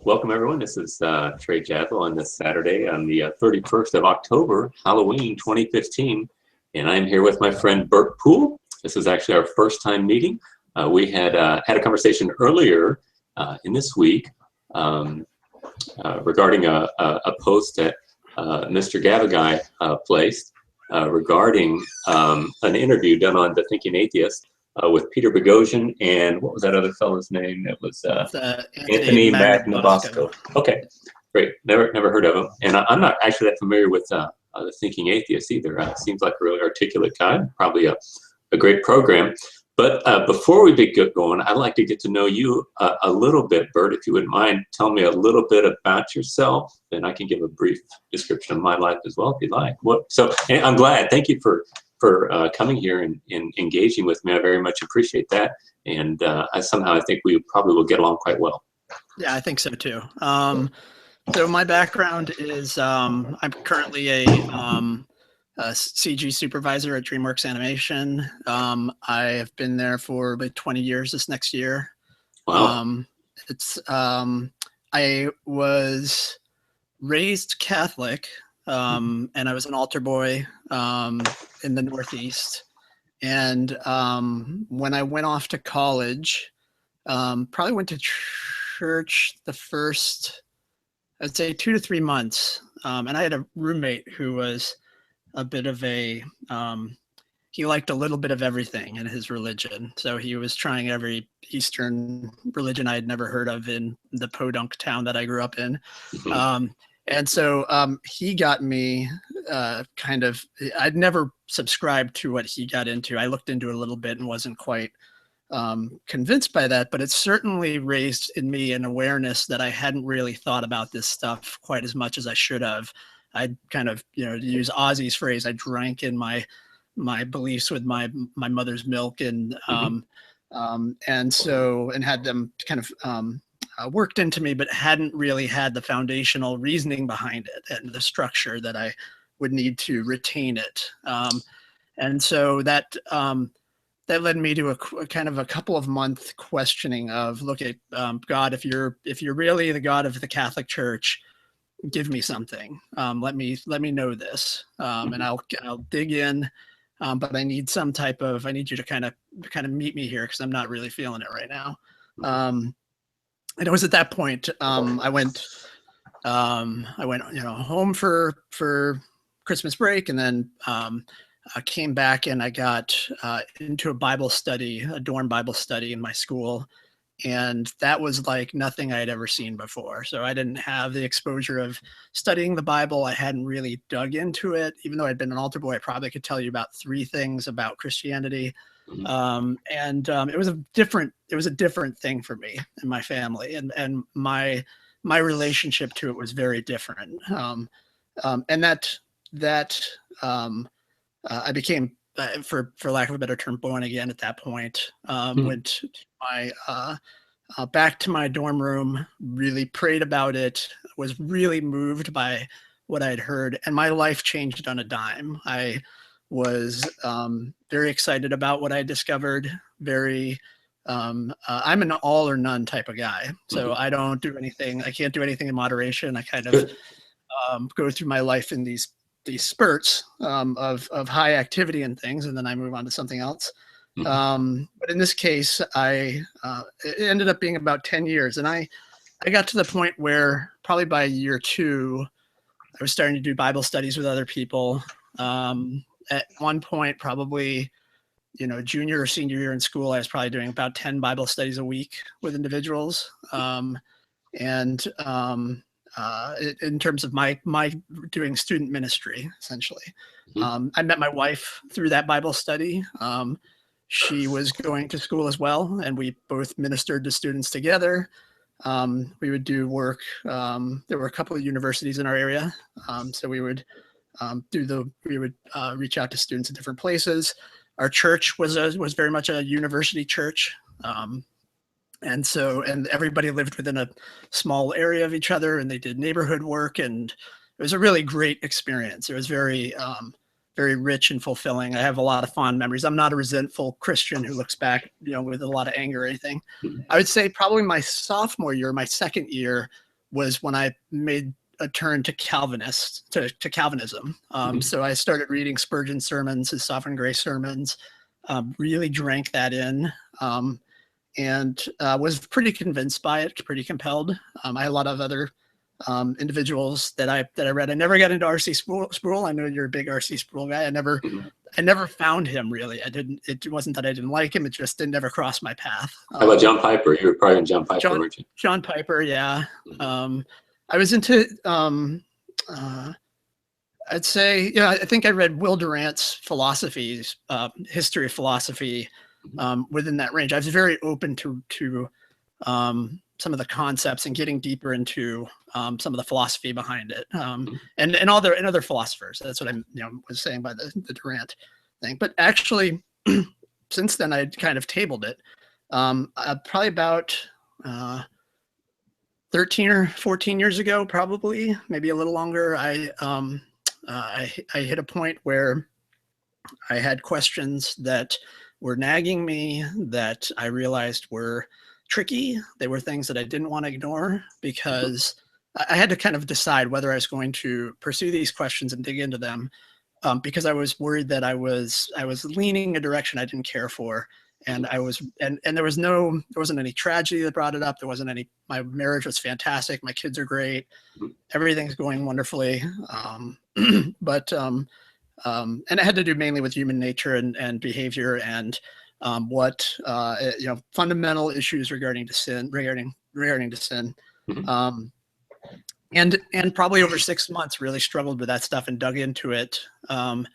welcome everyone. This is Trey on this Saturday on the 31st of October, Halloween 2015. And I'm here with my friend Bert Poole. This is actually our first time meeting. We had had a conversation earlier in this week regarding a post that Mr. Gavigai placed regarding an interview done on the Thinking Atheist with Peter Boghossian and what was that other fellow's name? It was Anthony Magnabosco. Okay, great. Never heard of him. And I'm not actually that familiar with the Thinking Atheist either. Seems like a really articulate guy, probably a great program. But before we get going, I'd like to get to know you a little bit, Bert, if you wouldn't mind. Tell me a little bit about yourself, and I can give a brief description of my life as well, if you'd like. And I'm glad. Thank you for coming here and engaging with me. I very much appreciate that. And I think we probably will get along quite well. Yeah, I think so too. So my background is I'm currently a CG supervisor at DreamWorks Animation. I have been there for about 20 years this next year. Wow. I was raised Catholic, and I was an altar boy in the Northeast. And when I went off to college, probably went to church the first, I'd say 2 to 3 months. And I had a roommate who was a bit of he liked a little bit of everything in his religion. So he was trying every Eastern religion I had never heard of in the podunk town that I grew up in. And so he got me I'd never subscribed to what he got into. I looked into it a little bit and wasn't quite convinced by that, but it certainly raised in me an awareness that I hadn't really thought about this stuff quite as much as I should have. I'd kind of, to use Ozzy's phrase, I drank in my beliefs with my mother's milk, and had them kind of worked into me, but hadn't really had the foundational reasoning behind it and the structure that I would need to retain it. And so that led me to a kind of a couple of month questioning of, look at God, if you're really the God of the Catholic Church, give me something. Let me know this, and I'll dig in. But I need I need you to kind of meet me here, because I'm not really feeling it right now. And it was at that point I went home for Christmas break, and then I came back and I got into a dorm Bible study in my school. And that was like nothing I had ever seen before. So I didn't have the exposure of studying the Bible. I hadn't really dug into it. Even though I'd been an altar boy, I probably could tell you about 3 things about Christianity. It was a different thing for me and my family, and my relationship to it was very different. I became, for lack of a better term, born again at that point. Went to back to my dorm room, really prayed about it, was really moved by what I'd heard, and my life changed on a dime. I was very excited about what I discovered. I'm an all or none type of guy, so I don't do anything. I can't do anything in moderation. I kind of go through my life in these spurts of high activity and things, and then I move on to something else. But in this case, it ended up being about 10 years. And I got to the point where probably by year 2, I was starting to do Bible studies with other people. At one point, probably, junior or senior year in school, I was probably doing about 10 Bible studies a week with individuals. In terms of my doing student ministry, essentially. I met my wife through that Bible study. She was going to school as well, and we both ministered to students together. We would do work. There were a couple of universities in our area, so we would reach out to students in different places. Our church was very much a university church, and everybody lived within a small area of each other, and they did neighborhood work, and it was a really great experience. It was very rich and fulfilling. I have a lot of fond memories. I'm not a resentful Christian who looks back, with a lot of anger or anything. I would say probably my sophomore year, my second year, was when I made a turn to Calvinism. So I started reading Spurgeon's sermons, his Sovereign Grace sermons, really drank that in, and was pretty convinced by it, pretty compelled. I had a lot of other individuals that I read. I never got into R.C. Sproul. I know you're a big R.C. Sproul guy. I never found him really. It wasn't that I didn't like him. It just didn't ever cross my path. How about John Piper? You were probably in John Piper, weren't you? John Piper, yeah. I was into, I'd say, I think I read Will Durant's philosophies, history of philosophy, within that range. I was very open to some of the concepts and getting deeper into some of the philosophy behind it, and other philosophers. That's what I was saying by the Durant thing. But actually, since then, I kind of tabled it. Probably about 13 or 14 years ago, probably maybe a little longer. I hit a point where I had questions that were nagging me that I realized were tricky. They were things that I didn't want to ignore, because I had to kind of decide whether I was going to pursue these questions and dig into them, because I was worried that I was leaning a direction I didn't care for. And there wasn't any tragedy that brought it up. There wasn't any, my marriage was fantastic. My kids are great. Everything's going wonderfully. But and it had to do mainly with human nature and behavior and what fundamental issues regarding to sin. And probably over 6 months really struggled with that stuff and dug into it to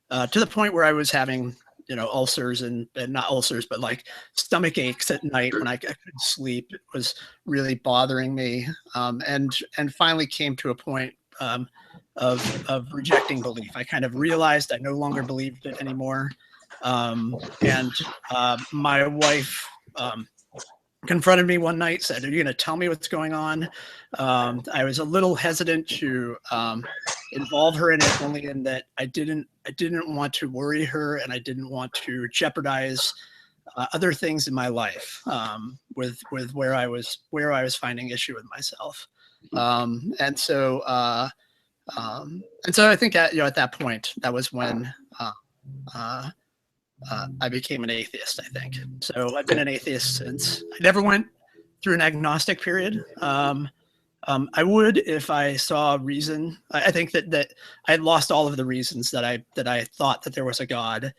the point where I was having ulcers and not ulcers, but like stomach aches at night when I couldn't sleep. It was really bothering me, and finally came to a point of rejecting belief. I kind of realized I no longer believed it anymore. And my wife confronted me one night, said, "Are you going to tell me what's going on?" I was a little hesitant to involve her in it, only in that I didn't want to worry her, and I didn't want to jeopardize other things in my life with where I was finding issue with myself. And so I think at that point, that was when I became an atheist, I think. So I've been an atheist since. I never went through an agnostic period. I would if I saw a reason. I think that I had lost all of the reasons that I thought that there was a God.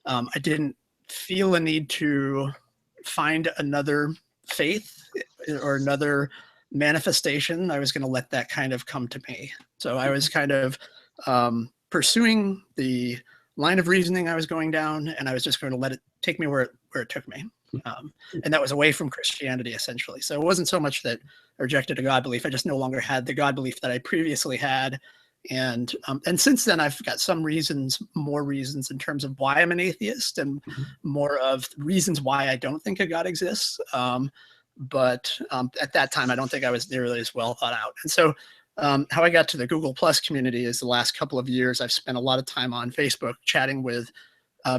I didn't feel a need to find another faith or another manifestation. I was going to let that kind of come to me. So I was kind of pursuing the line of reasoning I was going down, and I was just going to let it take me where it took me. And that was away from Christianity, essentially. So it wasn't so much that I rejected a God belief. I just no longer had the God belief that I previously had. And since then, I've got more reasons in terms of why I'm an atheist, and more of reasons why I don't think a God exists. But at that time, I don't think I was nearly as well thought out. And so how I got to the Google Plus community is the last couple of years, I've spent a lot of time on Facebook chatting with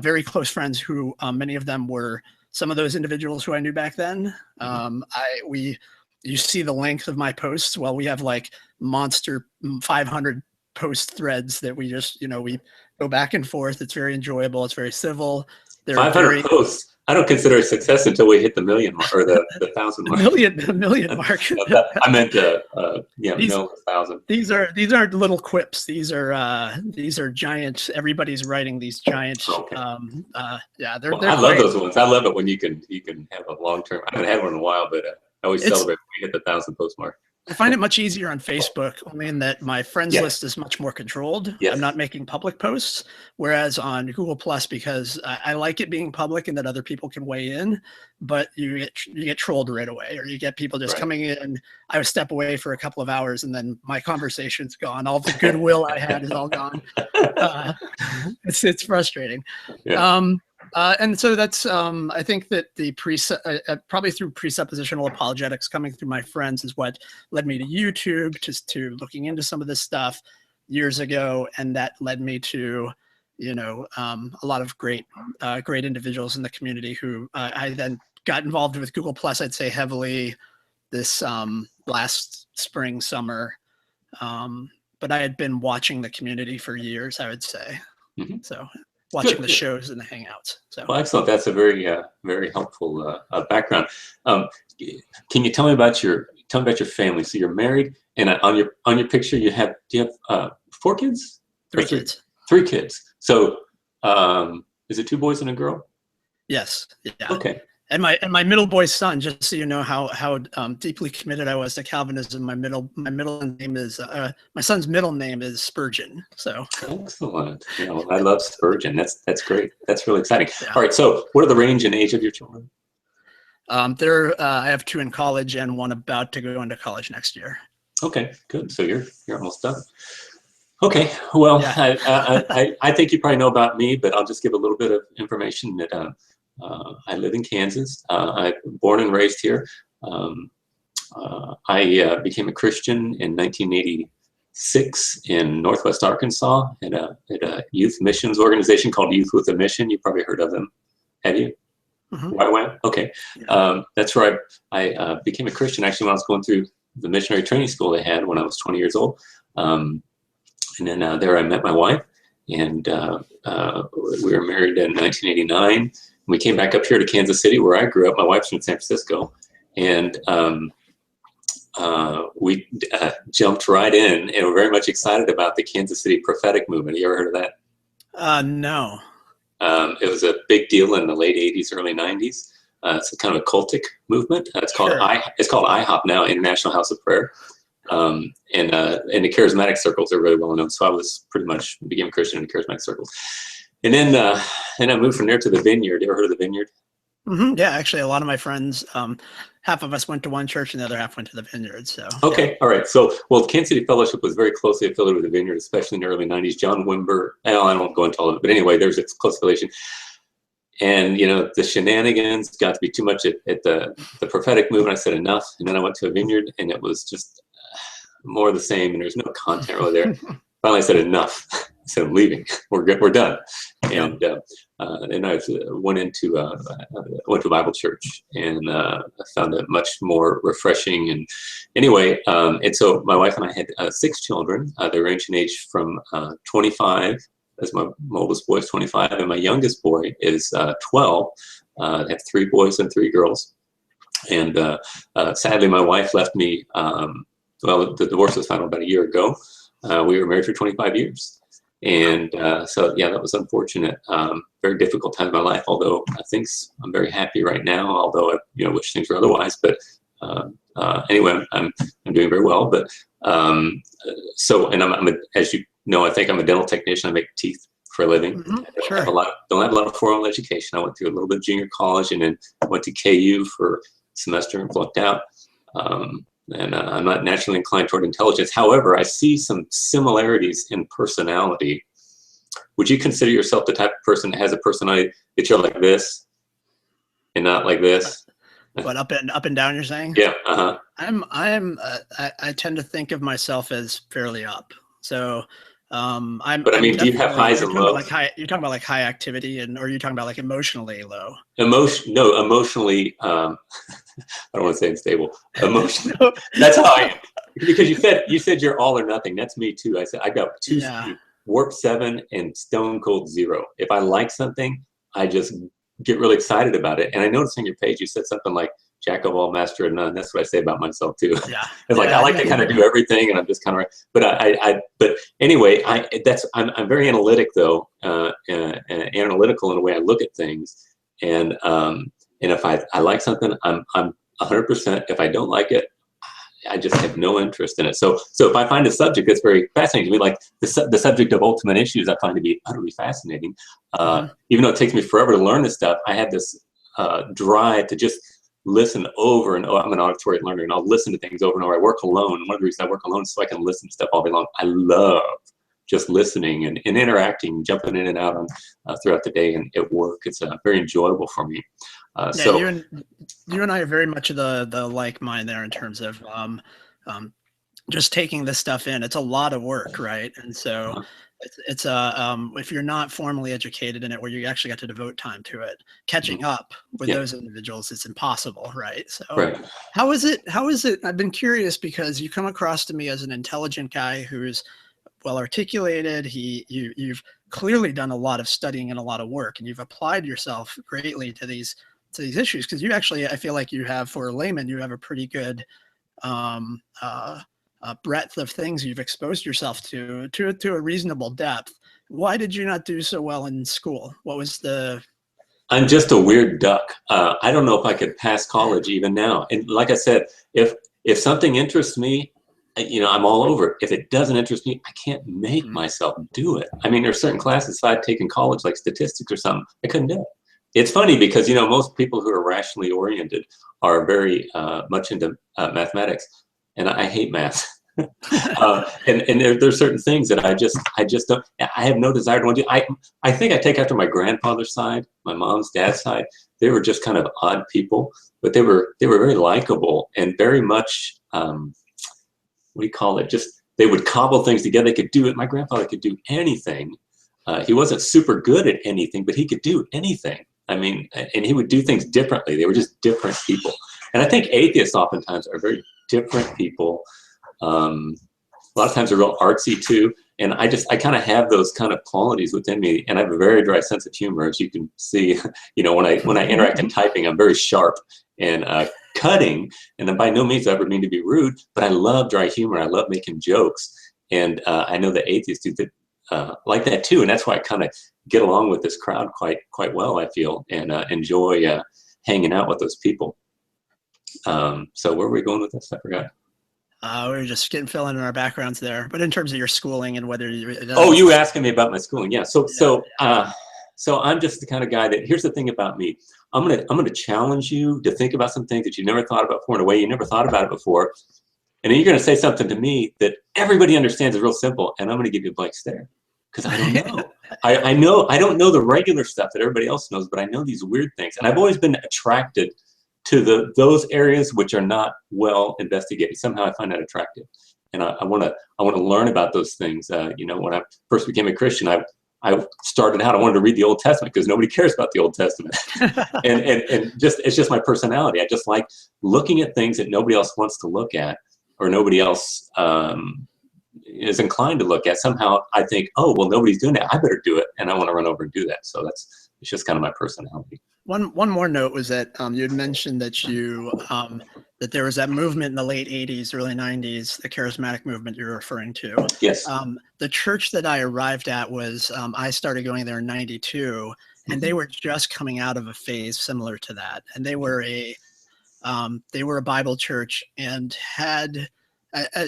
very close friends who many of them were some of those individuals who I knew back then. You see the length of my posts. Well, we have like monster 500 post threads that we just, we go back and forth. It's very enjoyable. It's very civil. 500 posts. I don't consider a success until we hit the million mark, or the 1,000 mark. The million mark. I meant no 1,000. These aren't little quips. These are giant. Everybody's writing these giant. Okay. They're. I love those ones. I love it when you can have a long term. I haven't had one in a while, but I always celebrate when we hit the 1,000 post mark. I find it much easier on Facebook, only in that my friends list is much more controlled. Yes. I'm not making public posts, whereas on Google Plus, because I like it being public and that other people can weigh in, but you get trolled right away, or you get people just coming in. I would step away for a couple of hours, and then my conversation's gone. All the goodwill I had is all gone. It's frustrating. Yeah. And so that's, I think that the probably through presuppositional apologetics coming through my friends is what led me to YouTube, to looking into some of this stuff years ago. And that led me to, a lot of great individuals in the community who I then got involved with Google Plus, I'd say heavily this last spring, summer. But I had been watching the community for years, I would say. Mm-hmm. So watching the shows and the hangouts. So well, excellent. That's a very very helpful background. Can you tell me about your family? So you're married, and on your picture do you have 4 kids? 3 kids. 3 kids. So is it 2 boys and a girl? Yes. Yeah. Okay. And my middle boy's son, just so you know how deeply committed I was to Calvinism. My son's middle name is Spurgeon. So excellent. Yeah, well, I love Spurgeon. That's great. That's really exciting. Yeah. All right. So what are the range and age of your children? I have 2 in college and 1 about to go into college next year. Okay, good. So you're almost done. Okay. Well, yeah. I think you probably know about me, but I'll just give a little bit of information that. I live in Kansas. I'm born and raised here. I became a Christian in 1986 in Northwest Arkansas at a youth missions organization called Youth with a Mission. You probably heard of them. Have you? Mm-hmm. Why? Okay. Yeah. That's where I became a Christian actually when I was going through the missionary training school they had when I was 20 years old. And then there I met my wife, and we were married in 1989. We came back up here to Kansas City, where I grew up. My wife's from San Francisco, and we jumped right in, and we're very much excited about the Kansas City prophetic movement. You ever heard of that? No. It was a big deal in the late 80s, early 90s. It's a kind of a cultic movement. It's called IHOP now, International House of Prayer. And the charismatic circles are really well known. So I was pretty much became a Christian in the charismatic circles. And then I moved from there to the Vineyard. You ever heard of the Vineyard? Mm-hmm. Yeah, actually, a lot of my friends, half of us went to one church and the other half went to the Vineyard. So okay, yeah. All right. So, well, Kansas City Fellowship was very closely affiliated with the Vineyard, especially in the early 90s. John Wimber, I won't go into all of it, but anyway, there's a close affiliation. And, the shenanigans got to be too much at the prophetic movement. I said enough. And then I went to a Vineyard, and it was just more of the same, and there's no content really there. Finally, I said enough. I said, I'm leaving. We're done. And then I went to a Bible church, and I found it much more refreshing. And anyway, and so my wife and I had 6 children. They range in age from 25, as my oldest boy is 25, and my youngest boy is 12. I have 3 boys and 3 girls. And sadly, my wife left me. Well, the divorce was final about a year ago. We were married for 25 years. And so, yeah, that was unfortunate. Very difficult time in my life, although I'm very happy right now, although I wish things were otherwise. But anyway, I'm doing very well. But so, and as you know, I think I'm a dental technician. I make teeth for a living. Mm-hmm. I don't have a lot of formal education. I went through a little bit of junior college, and then went to KU for a semester and flunked out. And I'm not naturally inclined toward intelligence. However, I see some similarities in personality. Would you consider yourself the type of person that has a personality that you're like this and not like this? What, up and down, you're saying? Yeah. Uh-huh. I tend to think of myself as fairly up. So But I mean, do you have highs and lows? You're talking about like high activity, or are you talking about like emotionally low? Emotionally. I don't want to say unstable. Emotionally. That's how I am. Because you said you're all or nothing. That's me too. I said I got 2 warp 7 and stone cold 0. If I like something, I just get really excited about it. And I noticed on your page you said something like jack of all, master of none. That's what I say about myself too. Yeah. It's like I like to kind of do everything, and I'm just kind of. But but anyway, I'm very analytic though, analytical in the way I look at things, and if I like something, I'm 100%. If I don't like it, I just have no interest in it. So if I find a subject that's very fascinating to me, like the subject of ultimate issues, I find to be utterly fascinating. Even though it takes me forever to learn this stuff, I have this drive to just listen over and over. I'm an auditory learner, and I'll listen to things over and over. I work alone. One of the reasons I work alone is so I can listen to stuff all day long. I love just listening and interacting, jumping in and out on throughout the day and at work. It's very enjoyable for me. You and I are very much the like mind there in terms of just taking this stuff in, it's a lot of work, right? And so it's if you're not formally educated in it, where you actually got to devote time to it, catching up with those individuals, it's impossible, right? So how is it? I've been curious, because you come across to me as an intelligent guy who's well articulated. You've clearly done a lot of studying and a lot of work, and you've applied yourself greatly to these issues, because you actually, I feel like you have, for a layman, you have a pretty good breadth of things you've exposed yourself to a reasonable depth. Why did you not do so well in school? What was the... I'm just a weird duck. I don't know if I could pass college even now. And like I said, if something interests me, you know, I'm all over it. If it doesn't interest me, I can't make myself do it. I mean, there's certain classes I'd take in college, like statistics or something, I couldn't do it. It's funny because, you know, most people who are rationally oriented are very much into mathematics, and I hate math. And there's certain things that I just don't, I have no desire to want to do. I think I take after my grandfather's side, my mom's dad's side. They were just kind of odd people, but they were very likable and very much, what do you call it? Just, they would cobble things together. They could do it. My grandfather could do anything. He wasn't super good at anything, but he could do anything. I mean, and he would do things differently. They were just different people. And I think atheists oftentimes are very different people. A lot of times they're real artsy too. And I kind of have those kind of qualities within me. And I have a very dry sense of humor, as you can see. You know, when I interact in typing, I'm very sharp and cutting. And then by no means do I ever mean to be rude, but I love dry humor. I love making jokes. And I know the atheists do like that too. And that's why I kind of get along with this crowd quite well, I feel, and enjoy hanging out with those people. So where were we going with this? I forgot. We were just filling in our backgrounds there, but in terms of your schooling and whether you... Oh, you were asking me about my schooling. Yeah. So I'm just the kind of guy that, here's the thing about me. I'm gonna challenge you to think about some things that you never thought about before in a way you never thought about it before. And then you're gonna say something to me that everybody understands is real simple, and I'm gonna give you a blank stare. Because I don't know. I don't know the regular stuff that everybody else knows, but I know these weird things. And I've always been attracted to those areas which are not well investigated. Somehow I find that attractive, and I want to learn about those things. You know, when I first became a Christian, I started out, I wanted to read the Old Testament because nobody cares about the Old Testament, and just, it's just my personality. I just like looking at things that nobody else wants to look at, or nobody else is inclined to look at. Somehow I think, oh well, nobody's doing that, I better do it, and I want to run over and do that. So it's just kind of my personality. One more note was that you had mentioned that that there was that movement in the late 80s, early 90s, the charismatic movement you're referring to. Yes. The church that I arrived at was, I started going there in 92, and they were just coming out of a phase similar to that. And they were a Bible church, and had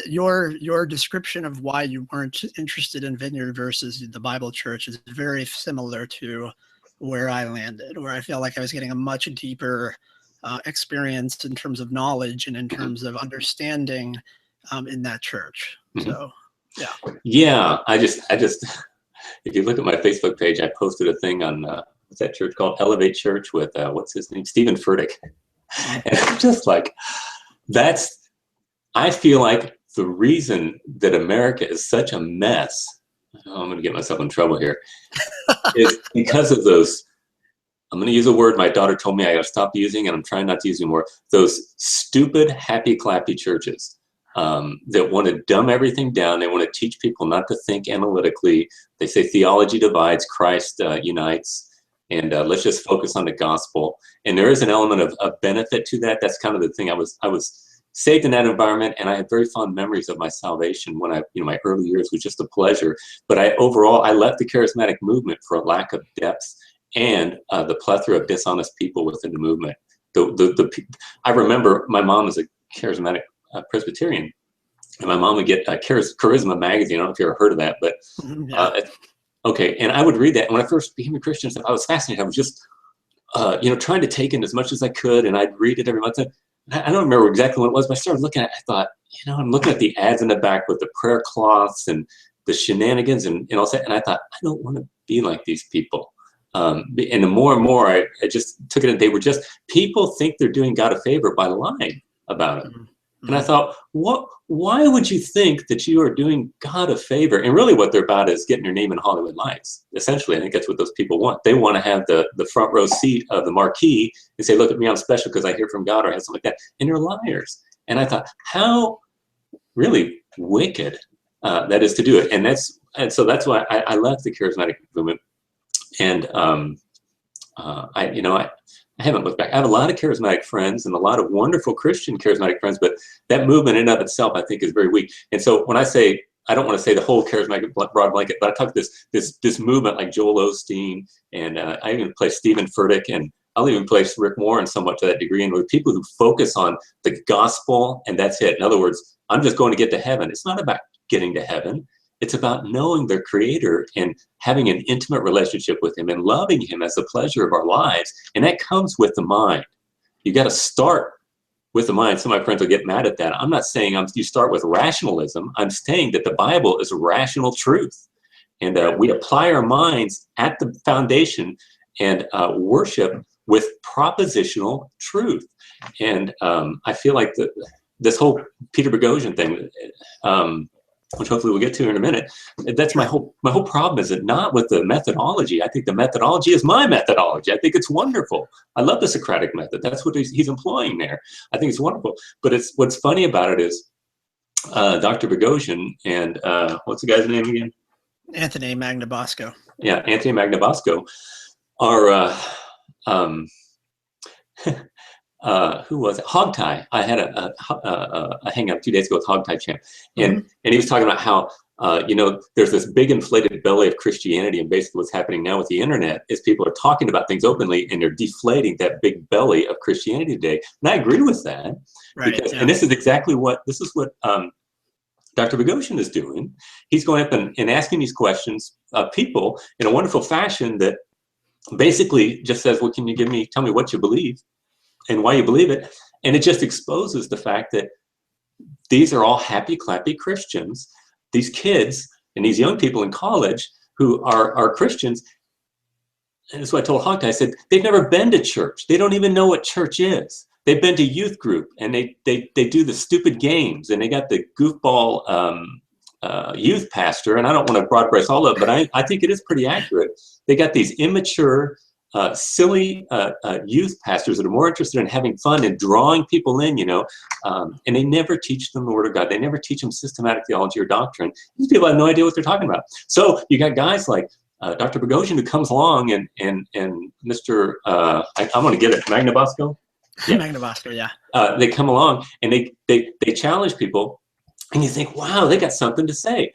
your description of why you weren't interested in Vineyard versus the Bible church is very similar to where I landed, where I feel like I was getting a much deeper experience in terms of knowledge and in terms of understanding in that church. So, yeah. Yeah, I just, if you look at my Facebook page, I posted a thing on, what's that church called? Elevate Church with, what's his name? Stephen Furtick. And I'm just like, I feel like the reason that America is such a mess, I'm going to get myself in trouble here, is because of those, I'm going to use a word my daughter told me I got to stop using, and I'm trying not to use anymore, those stupid happy clappy churches that want to dumb everything down. They want to teach people not to think analytically. They say theology divides, Christ unites, and let's just focus on the gospel. And there is an element of benefit to that. That's kind of the thing. I was saved in that environment, and I had very fond memories of my salvation when my early years was just a pleasure. But overall, I left the charismatic movement for a lack of depth and the plethora of dishonest people within the movement. I remember my mom was a charismatic Presbyterian, and my mom would get Charisma magazine. I don't know if you ever heard of that, but okay. And I would read that. And when I first became a Christian, I was fascinated. I was just trying to take in as much as I could, and I'd read it every month. I don't remember exactly what it was, but I started looking at it. I thought, I'm looking at the ads in the back with the prayer cloths and the shenanigans and all that. And I thought, I don't want to be like these people. And the more and more I just took it in, they were just, people think they're doing God a favor by lying about it. And I thought, why would you think that you are doing God a favor? And really what they're about is getting your name in Hollywood lights. Essentially, I think that's what those people want. They want to have the front row seat of the marquee and say, look at me, I'm special because I hear from God or have something like that. And they're liars. And I thought, how really wicked that is to do it. And so that's why I left the charismatic movement. And I haven't looked back. I have a lot of charismatic friends and a lot of wonderful Christian charismatic friends, but that movement in and of itself, I think, is very weak. And so when I say, I don't want to say the whole charismatic broad blanket, but I talk this movement like Joel Osteen, and I even play Stephen Furtick, and I'll even play Rick Warren somewhat to that degree, and with people who focus on the gospel, and that's it. In other words, I'm just going to get to heaven. It's not about getting to heaven. It's about knowing their creator and having an intimate relationship with him and loving him as the pleasure of our lives. And that comes with the mind. You got to start with the mind. Some of my friends will get mad at that. I'm not saying you start with rationalism. I'm saying that the Bible is rational truth. And we apply our minds at the foundation and worship with propositional truth. And I feel like this whole Peter Boghossian thing, which hopefully we'll get to in a minute, that's my whole problem, is it not with the methodology. I think the methodology is my methodology. I think it's wonderful. I love the Socratic method. That's what he's employing there. I think it's wonderful. But what's funny about it is Dr. Boghossian and what's the guy's name again? Anthony Magnabosco. Yeah, Anthony Magnabosco are who was it? Hogtie. I had a hangout 2 days ago with Hogtie Champ, and he was talking about how there's this big inflated belly of Christianity, and basically what's happening now with the internet is people are talking about things openly, and they're deflating that big belly of Christianity today. And I agree with that, right? Because, and this is exactly what Dr. Boghossian is doing. He's going up and asking these questions of people in a wonderful fashion that basically just says, well, can you tell me what you believe and why you believe it? And it just exposes the fact that these are all happy, clappy Christians, these kids and these young people in college who are Christians. And that's what I told Hogtie. I said, they've never been to church. They don't even know what church is. They've been to youth group, and they do the stupid games, and they got the goofball youth pastor. And I don't want to broad brush all of it, but I think it is pretty accurate. They got these immature, silly youth pastors that are more interested in having fun and drawing people in, and they never teach them the Word of God. They never teach them systematic theology or doctrine. These people have no idea what they're talking about. So you got guys like Dr. Boghossian who comes along, and Mr. I'm going to get it, Magnabosco. Yeah. Magnabosco, yeah. They come along and they challenge people, and you think, wow, they got something to say.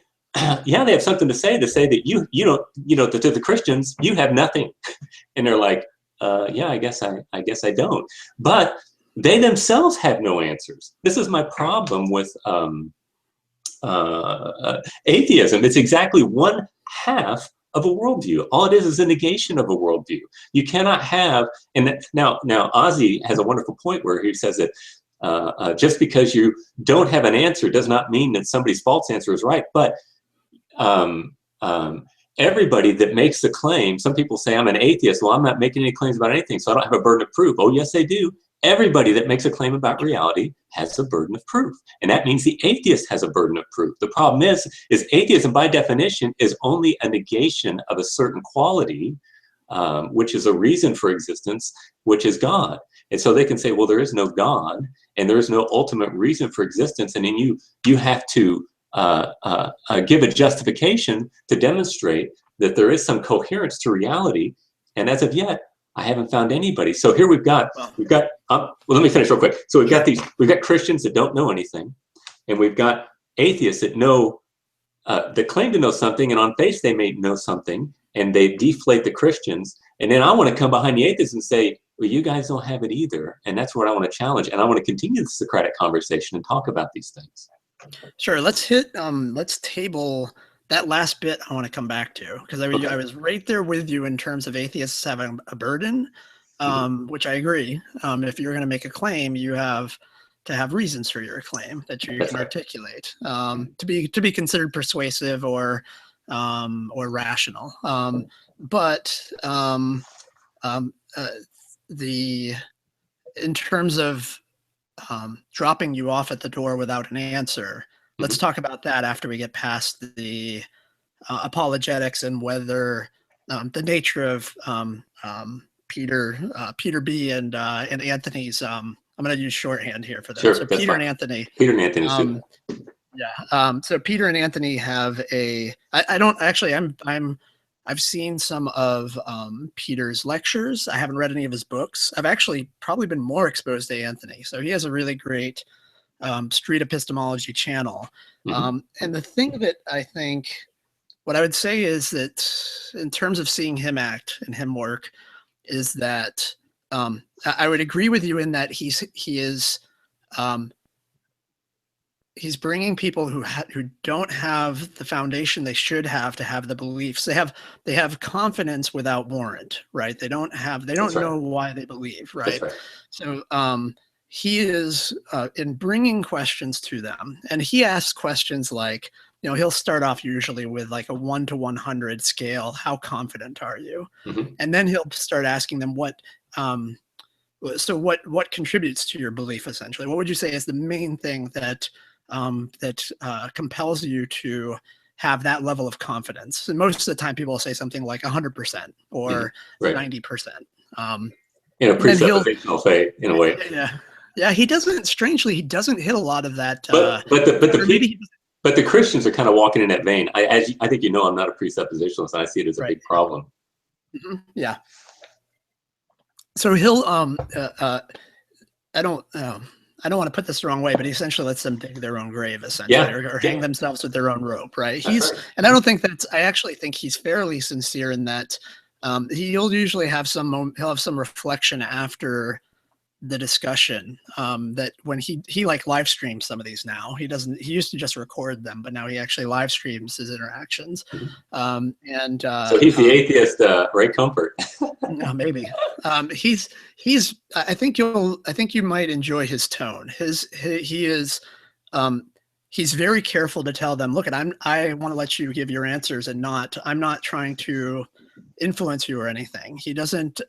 Yeah, they have something to say that you don't, to the Christians, you have nothing. And they're like, yeah, I guess I don't. But they themselves have no answers. This is my problem with atheism. It's exactly one half of a worldview. All it is a negation of a worldview. You cannot have, and now Ozzy has a wonderful point where he says that just because you don't have an answer does not mean that somebody's false answer is right. But everybody that makes the claim, some people say I'm an atheist. Well, I'm not making any claims about anything, so I don't have a burden of proof. Oh, yes, they do. Everybody that makes a claim about reality has a burden of proof. And that means the atheist has a burden of proof. The problem is atheism by definition is only a negation of a certain quality, which is a reason for existence, which is God. And so they can say, well, there is no God and there is no ultimate reason for existence. And then you have to give a justification to demonstrate that there is some coherence to reality. And as of yet, I haven't found anybody. So here we've got, well, let me finish real quick. So we've got Christians that don't know anything, and we've got atheists that know, that claim to know something, and on face they may know something, and they deflate the Christians. And then I want to come behind the atheists and say, well, you guys don't have it either. And that's what I want to challenge. And I want to continue the Socratic conversation and talk about these things. Sure. Let's table that last bit. I want to come back to, because I was right there with you in terms of atheists having a burden, which I agree. If you're going to make a claim, you have to have reasons for your claim that you can articulate to be considered persuasive or rational. In terms of dropping you off at the door without an answer. Let's talk about that after we get past the apologetics and whether the nature of Peter B and Anthony's. I'm going to use shorthand here for them. Sure, so that's Peter fine. and Anthony. Peter and Anthony. Yeah. So Peter and Anthony have I don't actually. I've seen some of Peter's lectures. I haven't read any of his books. I've actually probably been more exposed to Anthony. So he has a really great street epistemology channel. And the thing that I think, what I would say is that in terms of seeing him act and him work, is that I would agree with you in that he's bringing people who don't have the foundation they should have to have the beliefs. They have confidence without warrant, right? They don't know why they believe, right? So he is in bringing questions to them, and he asks questions like, he'll start off usually with like a 1 to 100 scale. How confident are you? And then he'll start asking them what contributes to your belief, essentially. What would you say is the main thing that compels you to have that level of confidence? And most of the time people will say something like 100% or 90%. In a presuppositional way, in a way. Yeah. He doesn't hit a lot of that. But the Christians are kind of walking in that vein. I think I'm not a presuppositionalist, and I see it as a big problem. Yeah. So he'll I don't want to put this the wrong way, but he essentially lets them dig their own grave, essentially, or hang themselves with their own rope, right? And I don't think I actually think he's fairly sincere in that he'll usually have he'll have some reflection after the discussion that when he like live streams some of these now. He used to just record them, but now he actually live streams his interactions. So he's the atheist, Ray Comfort. Maybe. I think you might enjoy his tone. He's very careful to tell them, look, I want to let you give your answers, and I'm not trying to influence you or anything. He doesn't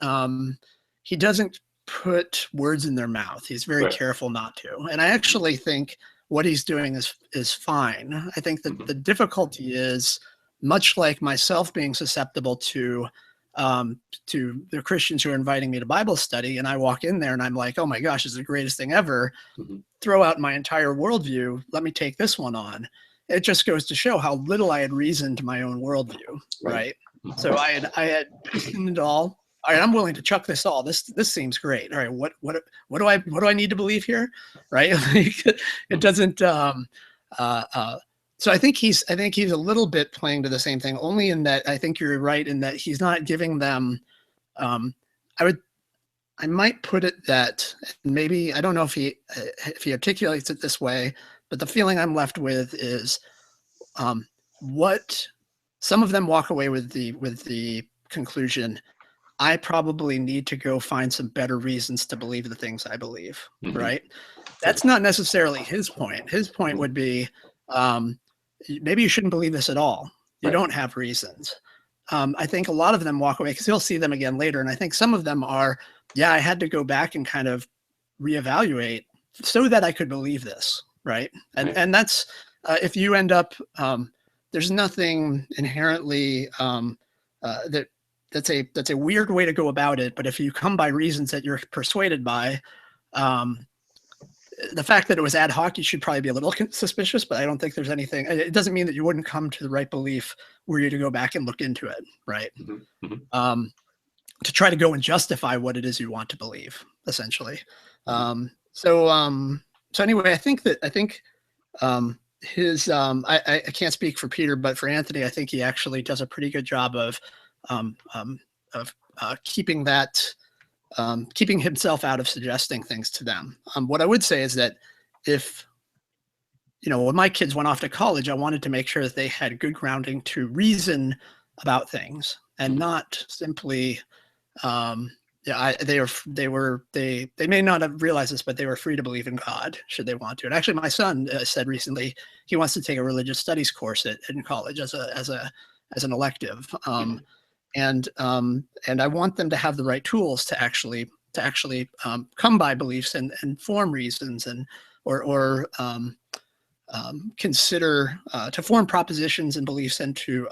put words in their mouth. He's very careful not to. And I actually think what he's doing is fine. I think that the difficulty is, much like myself being susceptible to the Christians who are inviting me to Bible study, and I walk in there and I'm like, oh my gosh, this is the greatest thing ever. Throw out my entire worldview. Let me take this one on. It just goes to show how little I had reasoned my own worldview, right? So I had reasoned it all. All right, I'm willing to chuck this all. This seems great. All right, what do I need to believe here, right? It doesn't. So I think he's a little bit playing to the same thing, only in that I think you're right in that he's not giving them. I might put it that maybe, I don't know if he articulates it this way, but the feeling I'm left with is what some of them walk away with the conclusion, I probably need to go find some better reasons to believe the things I believe, right? That's not necessarily his point. His point would be, maybe you shouldn't believe this at all. You don't have reasons. I think a lot of them walk away because he'll see them again later. And I think some of them are, I had to go back and kind of reevaluate so that I could believe this, right? And that's, if you end up, there's nothing inherently that's a weird way to go about it. But if you come by reasons that you're persuaded by, the fact that it was ad hoc, you should probably be a little suspicious, but I don't think there's anything. It doesn't mean that you wouldn't come to the right belief were you to go back and look into it, right? To try to go and justify what it is you want to believe, essentially. So anyway, I think his I can't speak for Peter, but for Anthony, I think he actually does a pretty good job of keeping himself out of suggesting things to them. What I would say is that if, when my kids went off to college, I wanted to make sure that they had good grounding to reason about things and not simply, they may not have realized this, but they were free to believe in God should they want to. And actually my son said recently, he wants to take a religious studies course in college as an elective. And I want them to have the right tools to actually to actually come by beliefs and form reasons and or consider to form propositions and beliefs and to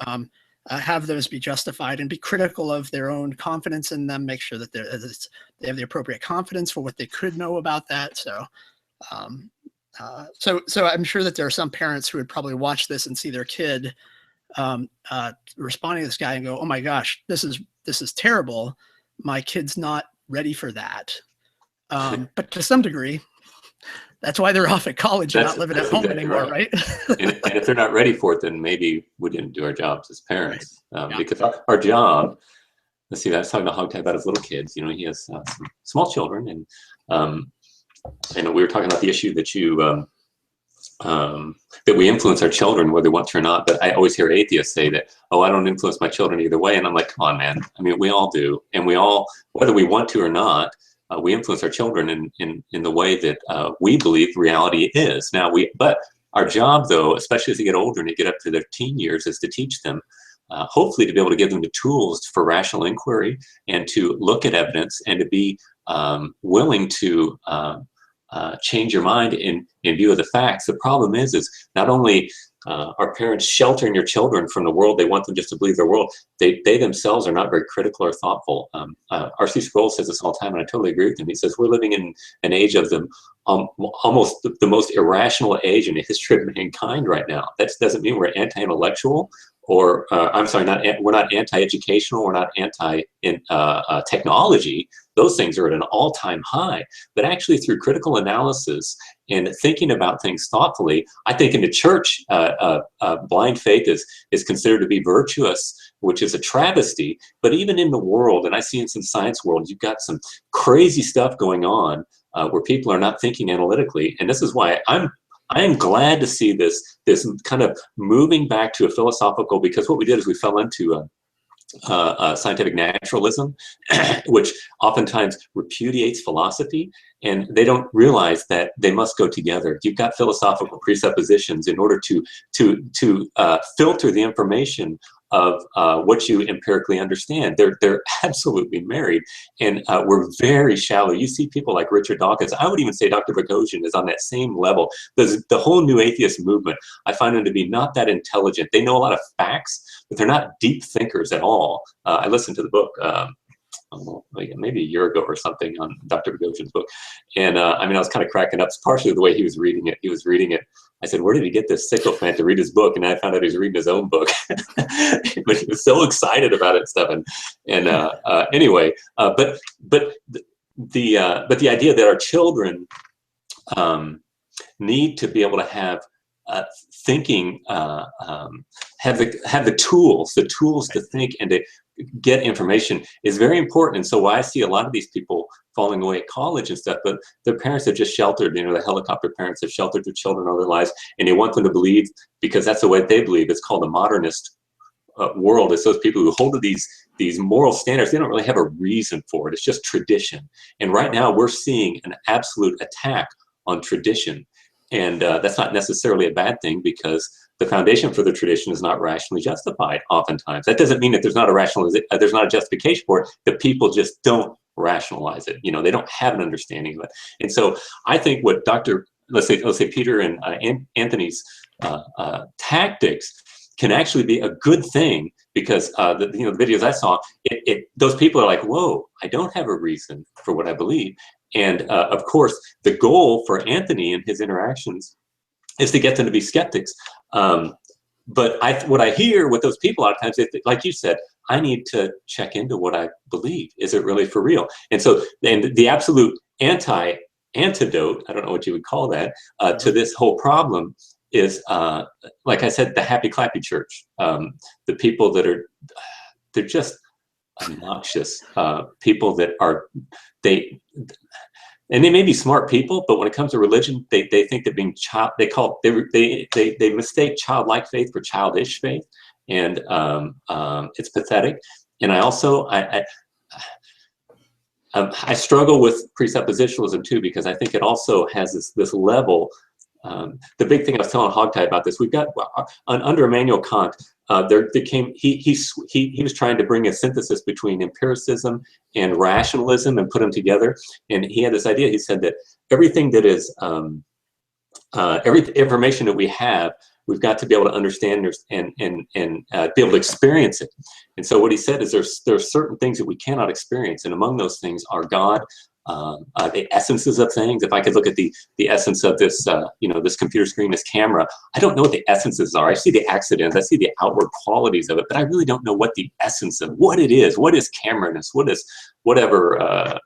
have those be justified and be critical of their own confidence in them, make sure that they have the appropriate confidence for what they could know about that. So so I'm sure that there are some parents who would probably watch this and see their kid responding to this guy and go, oh my gosh, this is terrible. My kid's not ready for that. But to some degree, that's why they're off at college and not living at home anymore, right? And if they're not ready for it, then maybe we didn't do our jobs as parents. Because our job, let's see, I was talking to Hogtie about his little kids. You know, he has some small children, and we were talking about the issue that that we influence our children whether we want to or not. But I always hear atheists say that, oh, I don't influence my children either way. And I'm like, come on, man. I mean, we all do. And we all, whether we want to or not, we influence our children in the way that we believe reality is. But our job, though, especially as they get older and they get up to their teen years, is to teach them, hopefully to be able to give them the tools for rational inquiry and to look at evidence and to be willing to change your mind in view of the facts. The problem is not only are parents sheltering your children from the world, they want them just to believe their world, they themselves are not very critical or thoughtful. R.C. Sproul says this all the time, and I totally agree with him. He says, we're living in an age of almost the most irrational age in the history of mankind right now. That doesn't mean we're anti-intellectual, or I'm sorry, we're not anti-educational, we're not anti-technology. Those things are at an all-time high. But actually, through critical analysis and thinking about things thoughtfully, I think in the church, blind faith is considered to be virtuous, which is a travesty. But even in the world, and I see in some science world, you've got some crazy stuff going on where people are not thinking analytically. And this is why I am glad to see this kind of moving back to a philosophical, because what we did is we fell into scientific naturalism, which oftentimes repudiates philosophy, and they don't realize that they must go together. You've got philosophical presuppositions in order to filter the information of what you empirically understand. They're absolutely married, and we're very shallow. You see people like Richard Dawkins. I would even say Dr. Boghossian is on that same level. The whole new atheist movement, I find them to be not that intelligent. They know a lot of facts, but they're not deep thinkers at all. I listened to the book maybe a year ago or something on Dr. Boghossian's book, and I mean, I was kind of cracking up. It's partially the way he was reading it. I said, where did he get this sycophant to read his book? And I found out he was reading his own book. But he was so excited about it and stuff. Anyway, but the idea that our children need to be able to have thinking, have the tools to think and to get information is very important. And so why I see a lot of these people falling away at college and stuff, but their parents have just sheltered, the helicopter parents have sheltered their children all their lives, and they want them to believe, because that's the way they believe. It's called the modernist world. It's those people who hold to these moral standards. They don't really have a reason for it. It's just tradition. And right now we're seeing an absolute attack on tradition. And that's not necessarily a bad thing, because the foundation for the tradition is not rationally justified oftentimes. That doesn't mean that there's not a justification for it. The people just don't rationalize it. They don't have an understanding of it. And so I think what let's say Peter and Anthony's tactics can actually be a good thing, because the videos I saw, those people are like, whoa, I don't have a reason for what I believe. And of course, the goal for Anthony and his interactions is to get them to be skeptics. But what I hear with those people a lot of times, like you said, I need to check into what I believe. Is it really for real? And so, and the absolute antidote, I don't know what you would call that, to this whole problem is, like I said, the happy clappy church. The people that they're just obnoxious. People that and they may be smart people, but when it comes to religion, they think that being they mistake childlike faith for childish faith, and it's pathetic. And I also I struggle with presuppositionalism too, because I think it also has this level the big thing I was telling Hogtie about this, we've got under Immanuel Kant, he was trying to bring a synthesis between empiricism and rationalism and put them together. And he had this idea. He said that everything that is every information that we have, we've got to be able to understand and be able to experience it. And so what he said is there are certain things that we cannot experience, and among those things are God, the essences of things. If I could look at the essence of this, this computer screen, this camera, I don't know what the essences are. I see the accidents, I see the outward qualities of it, but I really don't know what the essence of what it is. What is camera-ness? What is whatever?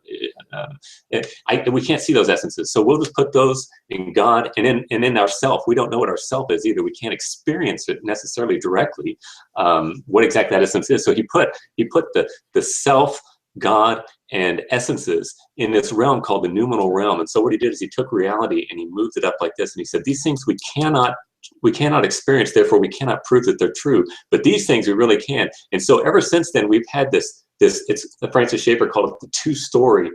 We can't see those essences, so we'll just put those in God and in ourself. We don't know what our self is either. We can't experience it necessarily directly. What exactly that essence is. So he put the self, God, and essences in this realm called the noumenal realm. And so what he did is he took reality and he moved it up like this, and he said, these things we cannot experience, therefore we cannot prove that they're true, but these things we really can. And so ever since then, we've had this it's Francis Schaeffer called it the two-story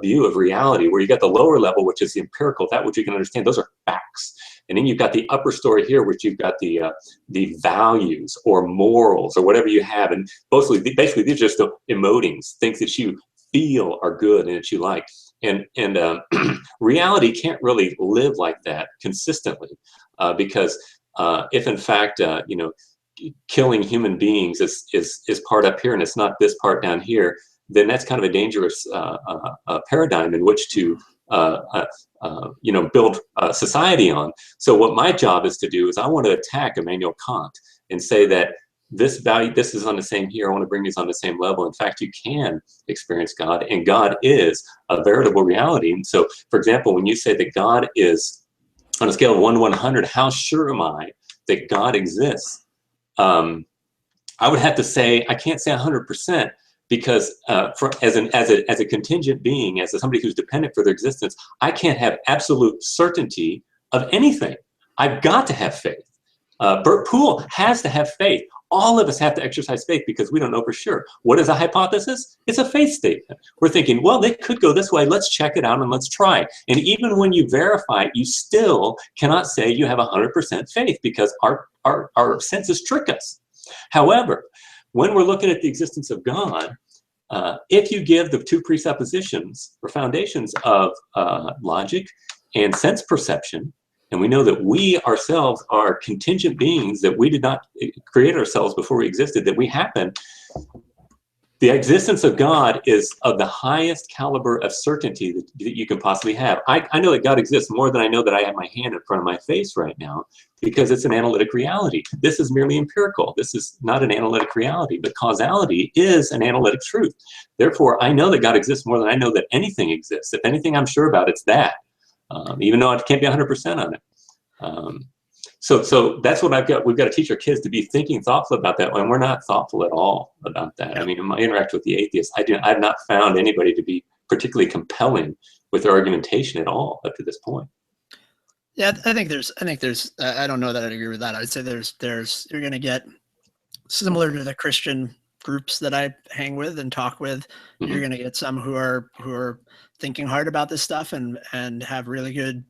view of reality, where you got the lower level, which is the empirical, that which you can understand, those are facts. And then you've got the upper story here, which you've got the values or morals or whatever you have. And basically these are just the emotings, things that you feel are good and that you like. And reality can't really live like that consistently, because if in fact, killing human beings is part up here and it's not this part down here, then that's kind of a dangerous paradigm in which to build society on. So what my job is to do is I want to attack Immanuel Kant and say that this is on the same here. I want to bring these on the same level. In fact, you can experience God, and God is a veritable reality. And so, for example, when you say that God is on a scale of 1 to 100, how sure am I that God exists? I would have to say I can't say 100%, because as a contingent being, as somebody who's dependent for their existence, I can't have absolute certainty of anything. I've got to have faith. Bert Poole has to have faith. All of us have to exercise faith because we don't know for sure. What is a hypothesis? It's a faith statement. We're thinking, well, they could go this way. Let's check it out and let's try. And even when you verify it, you still cannot say you have 100% faith, because our senses trick us. However, when we're looking at the existence of God, if you give the two presuppositions or foundations of logic and sense perception, and we know that we ourselves are contingent beings, that we did not create ourselves before we existed, that we happen, the existence of God is of the highest caliber of certainty that you can possibly have. I know that God exists more than I know that I have my hand in front of my face right now, because it's an analytic reality. This is merely empirical. This is not an analytic reality, but causality is an analytic truth. Therefore, I know that God exists more than I know that anything exists. If anything I'm sure about, it's that, even though I can't be 100% on it. So that's what I've got. We've got to teach our kids to be thinking, thoughtful about that, and we're not thoughtful at all about that. I mean, in my interaction with the atheists, I've not found anybody to be particularly compelling with their argumentation at all up to this point. Yeah, I think there's. I don't know that I'd agree with that. I'd say you're going to get, similar to the Christian groups that I hang with and talk with, mm-hmm. You're going to get some who are thinking hard about this stuff and have really good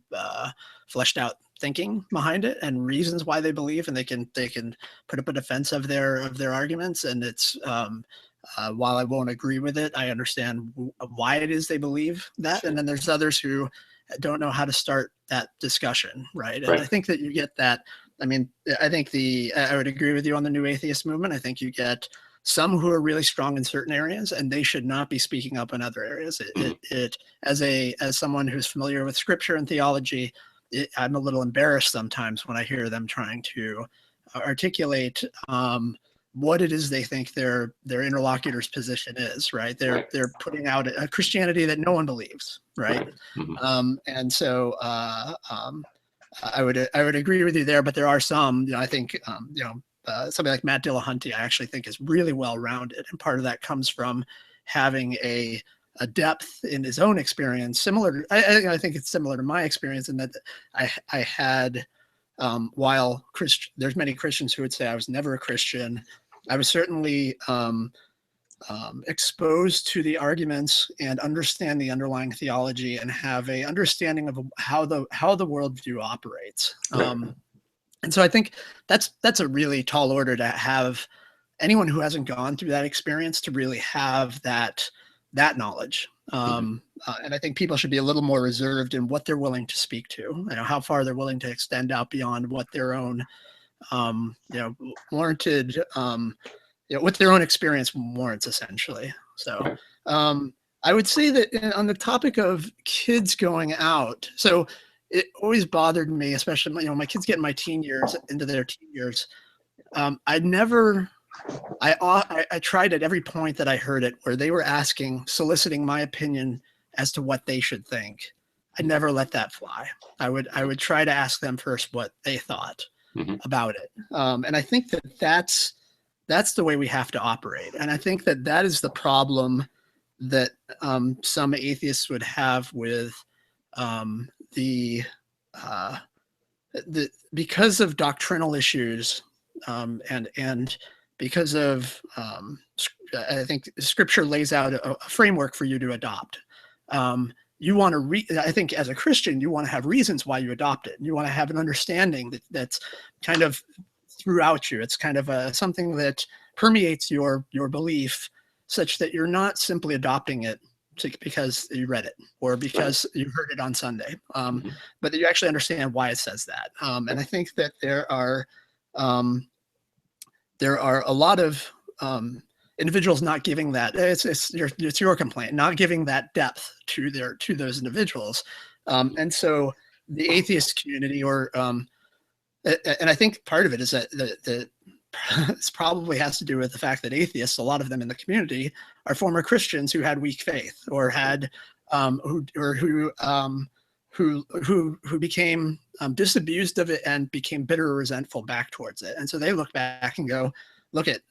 fleshed out thinking behind it and reasons why they believe, and they can put up a defense of their arguments. And it's while I won't agree with it, I understand why it is they believe that. And then there's others who don't know how to start that discussion, right? And I think that you get that. I mean, I think I would agree with you on the new atheist movement. I think you get some who are really strong in certain areas, and they should not be speaking up in other areas. As someone who's familiar with scripture and theology, I'm a little embarrassed sometimes when I hear them trying to articulate what it is they think their interlocutor's position is, right? They're putting out a Christianity that no one believes, right? Mm-hmm. And so I would agree with you there, but there are some, I think, somebody like Matt Dillahunty, I actually think is really well-rounded, and part of that comes from having a depth in his own experience, similar. I think it's similar to my experience in that I had, while there's many Christians who would say I was never a Christian, I was certainly exposed to the arguments and understand the underlying theology and have a understanding of how the worldview operates. And so I think that's a really tall order to have anyone who hasn't gone through that experience to really have that knowledge. And I think people should be a little more reserved in what they're willing to speak to, how far they're willing to extend out beyond what their own, warranted, what their own experience warrants, essentially. So I would say that on the topic of kids going out, so it always bothered me, especially, my kids get in into their teen years. I tried at every point that I heard it where they were soliciting my opinion as to what they should think. I never let that fly. I would try to ask them first what they thought about it. And I think that's the way we have to operate. And I think that is the problem that some atheists would have with because of doctrinal issues and because of I think Scripture lays out a framework for you to adopt. You want to I think as a Christian, you want to have reasons why you adopt it. You want to have an understanding that's kind of throughout you. It's kind of something that permeates your belief, such that you're not simply adopting it because you read it or because you heard it on Sunday, but that you actually understand why it says that. And I think that there are a lot of individuals not giving that. It's your complaint, not giving that depth to those individuals, and so the atheist community, and I think part of it is that this probably has to do with the fact that atheists, a lot of them in the community, are former Christians who had weak faith or had who became disabused of it and became bitter or resentful back towards it. And so they look back and go, look at,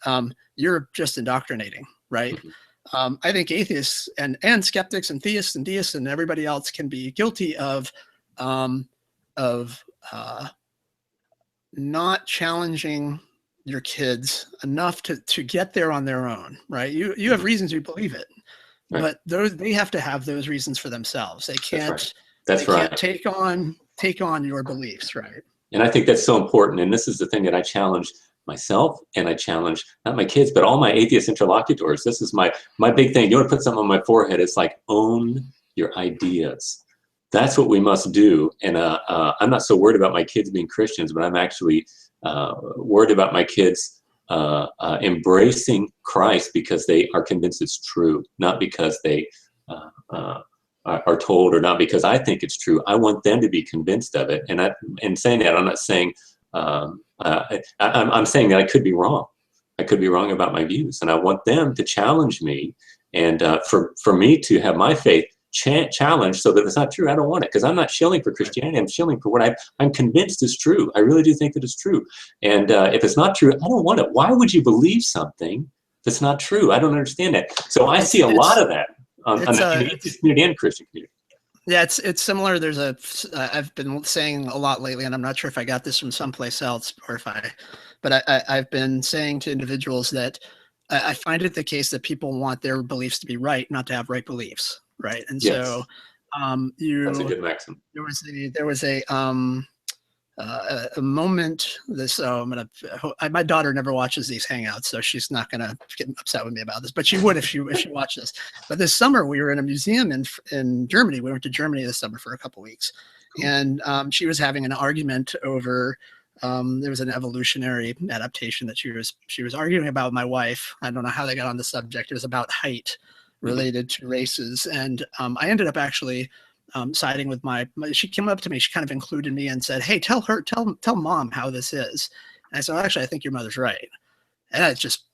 you're just indoctrinating, right? I think atheists and skeptics and theists and deists and everybody else can be guilty of not challenging your kids enough to get there on their own, right? You have reasons you believe it, but they have to have those reasons for themselves. They can't. Can't take on your beliefs, right? And I think that's so important. And this is the thing that I challenge myself, and I challenge not my kids, but all my atheist interlocutors. This is my big thing. You want to put something on my forehead? It's like, own your ideas. That's what we must do. And I'm not so worried about my kids being Christians, but I'm actually worried about my kids embracing Christ because they are convinced it's true, not because they are told, or not because I think it's true. I want them to be convinced of it. And in saying that, I'm not saying I'm saying that I could be wrong. I could be wrong about my views, and I want them to challenge me, and for me to have my faith challenged so that it's not true. I don't want it, because I'm not shilling for Christianity. I'm shilling for what I'm convinced is true. I really do think that it's true. And if it's not true, I don't want it. Why would you believe something that's not true? I don't understand that. So I see a lot of that on the atheist community and Christian community. Yeah, it's similar. I've been saying a lot lately, and I'm not sure if I got this from someplace else but I've been saying to individuals that I find it the case that people want their beliefs to be right, not to have right beliefs, right? And so that's a good maxim. There was a moment. My daughter never watches these Hangouts, so she's not gonna get upset with me about this, but she would if she watched this. But this summer we were in a museum in Germany. We went to Germany this summer for a couple of weeks, and she was having an argument over. There was an evolutionary adaptation that she was arguing about my wife. I don't know how they got on the subject. It was about height related to races, and I ended up actually. Siding with she came up to me, she kind of included me and said, "Hey, tell mom how this is." And I said, "Actually, I think your mother's right." And it just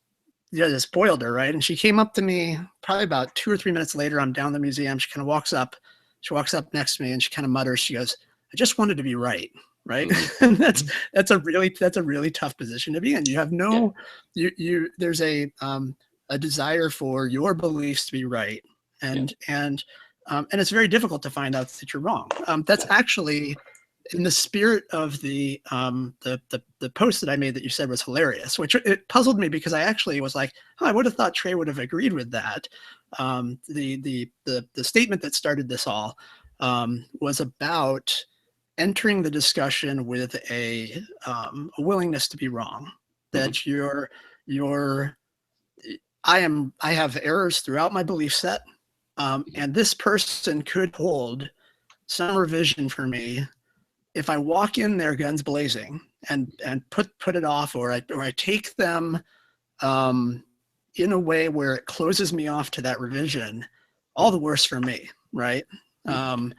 spoiled her, right? And she came up to me probably about 2 or 3 minutes later. I'm down the museum. She kind of walks up next to me and she kind of mutters, she goes, "I just wanted to be right." Right. And that's a really tough position to be in. You have there's a desire for your beliefs to be right. And it's very difficult to find out that you're wrong. That's actually in the spirit of the post that I made that you said was hilarious, which it puzzled me because I actually was like, oh, I would have thought Trey would have agreed with that. The statement that started this all was about entering the discussion with a willingness to be wrong. That I have errors throughout my belief set, and this person could hold some revision for me if I walk in there guns blazing and put it off, or I take them in a way where it closes me off to that revision, all the worse for me, right? And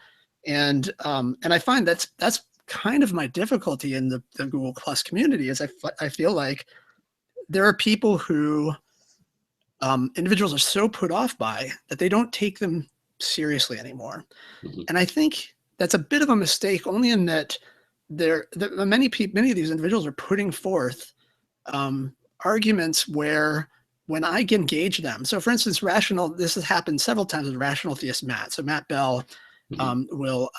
I find that's kind of my difficulty in the Google Plus community is I feel like there are people who individuals are so put off by that they don't take them seriously anymore. And I think that's a bit of a mistake, only in that many of these individuals are putting forth arguments where when I engage them, so for instance, this has happened several times with Rational Theist Matt. So Matt Bell will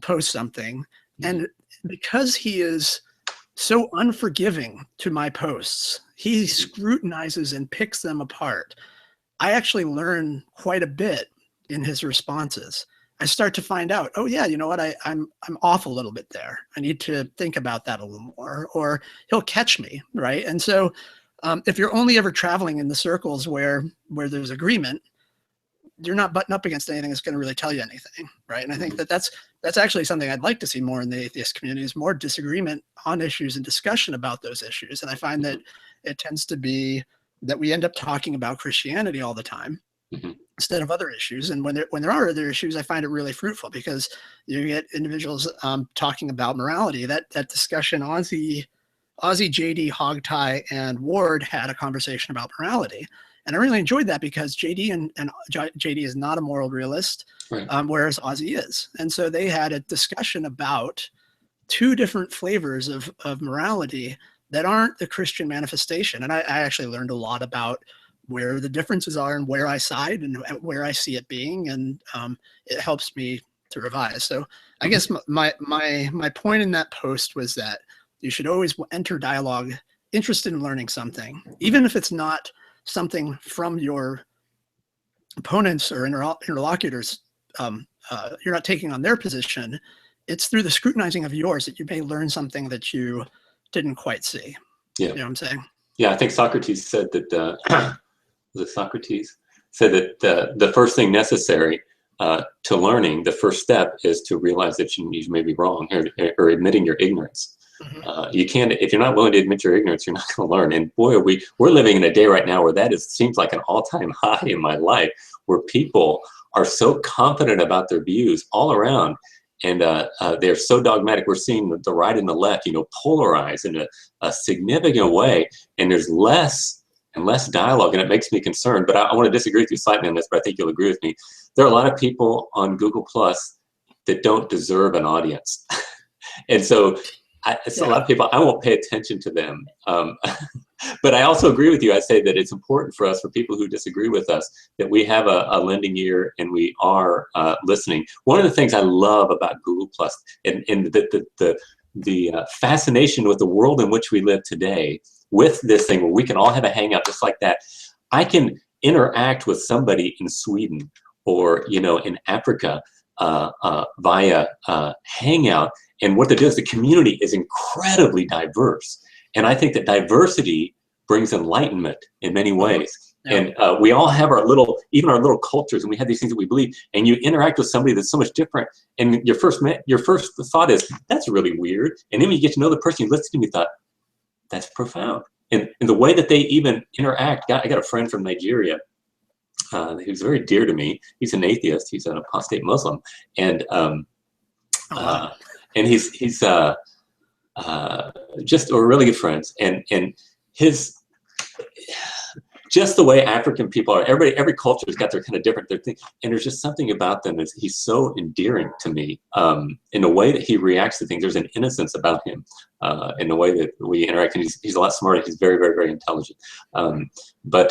post something, and because he is so unforgiving to my posts, he scrutinizes and picks them apart. I actually learn quite a bit in his responses. I start to find out, oh yeah, you know what, I'm off a little bit there. I need to think about that a little more, or he'll catch me, right? And so if you're only ever traveling in the circles where there's agreement, you're not butting up against anything that's going to really tell you anything, right? And I think that's actually something I'd like to see more in the atheist community, is more disagreement on issues and discussion about those issues. And I find that it tends to be that we end up talking about Christianity all the time instead of other issues. And when there are other issues, I find it really fruitful because you get individuals talking about morality. That discussion, Ozzy, JD, Hogtie, and Ward had a conversation about morality. And I really enjoyed that because JD and JD is not a moral realist, right. Whereas Ozzy is. And so they had a discussion about two different flavors of morality that aren't the Christian manifestation. And I actually learned a lot about where the differences are and where I side and where I see it being. And it helps me to revise. So I guess my point in that post was that you should always enter dialogue interested in learning something, even if it's not something from your opponents or interlocutors. You're not taking on their position. It's through the scrutinizing of yours that you may learn something that you didn't quite see. Yeah. You know what I'm saying? Yeah, I think Socrates said that, was it Socrates? Said that the first thing necessary to learning, the first step is to realize that you may be wrong, or admitting your ignorance. You can't, if you're not willing to admit your ignorance, you're not going to learn. And boy, we're living in a day right now where that seems like an all-time high in my life, where people are so confident about their views all around, and they're so dogmatic. We're seeing the right and the left, polarize in a significant way, and there's less and less dialogue, and it makes me concerned. But I want to disagree with you slightly on this, but I think you'll agree with me. There are a lot of people on Google Plus that don't deserve an audience, and so. A lot of people, I won't pay attention to them. But I also agree with you. I say that it's important for us, for people who disagree with us, that we have a lending ear and we are listening. One of the things I love about Google Plus and the fascination with the world in which we live today, with this thing where we can all have a hangout just like that. I can interact with somebody in Sweden or in Africa via Hangout. And what they do is the community is incredibly diverse. And I think that diversity brings enlightenment in many ways. Yeah. And we all have our little cultures, and we have these things that we believe. And you interact with somebody that's so much different. And your first thought is, that's really weird. And then when you get to know the person, you listen to them, you thought, that's profound. And the way that they even interact, I got a friend from Nigeria who's very dear to me. He's an atheist. He's an apostate Muslim. And and he's just we're really good friends, and his just the way African people are. Every culture's got their kind of different thing, and there's just something about them. He's so endearing to me in the way that he reacts to things. There's an innocence about him in the way that we interact, and he's a lot smarter. He's very, very, very intelligent. But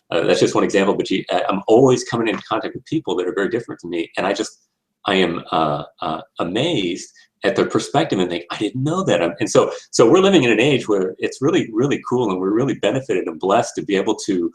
that's just one example. But I'm always coming into contact with people that are very different to me, and I am amazed at their perspective and think, I didn't know that. And so we're living in an age where it's really, really cool, and we're really benefited and blessed to be able to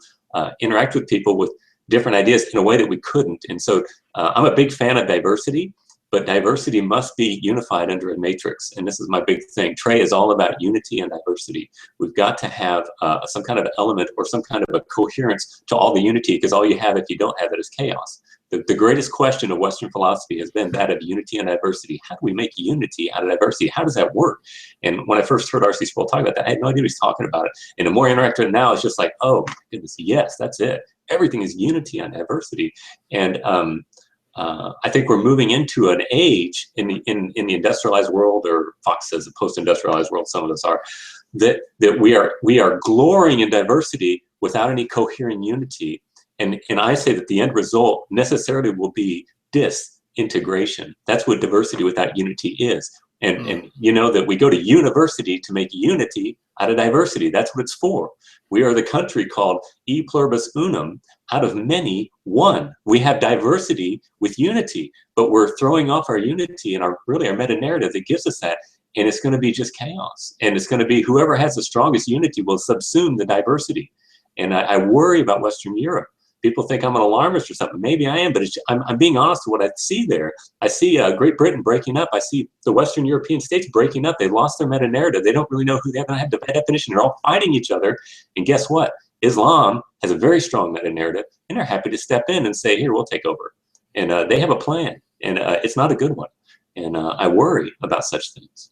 interact with people with different ideas in a way that we couldn't. And so I'm a big fan of diversity, but diversity must be unified under a matrix. And this is my big thing. Trey is all about unity and diversity. We've got to have some kind of element or some kind of a coherence to all the unity, because all you have if you don't have it is chaos. The greatest question of Western philosophy has been that of unity and diversity. How do we make unity out of diversity? How does that work? And when I first heard R.C. Sproul talk about that, I had no idea what he was talking about it. And the more interactive now, it's just like, oh my goodness, yes, that's it. Everything is unity and diversity. And I think we're moving into an age in the industrialized world, or Fox says the post-industrialized world, some of us are, that we are glorying in diversity without any coherent unity. And I say that the end result necessarily will be disintegration. That's what diversity without unity is. And you know that we go to university to make unity out of diversity. That's what it's for. We are the country called e pluribus unum, out of many, one. We have diversity with unity, but we're throwing off our unity and our meta-narrative that gives us that. And it's going to be just chaos. And it's going to be whoever has the strongest unity will subsume the diversity. And I worry about Western Europe. People think I'm an alarmist or something. Maybe I am, but I'm being honest with what I see there. I see Great Britain breaking up. I see the Western European states breaking up. They've lost their meta-narrative. They don't really know who they haven't had the definition. They're all fighting each other. And guess what? Islam has a very strong meta-narrative, and they're happy to step in and say, here, we'll take over. And they have a plan, and it's not a good one. And I worry about such things.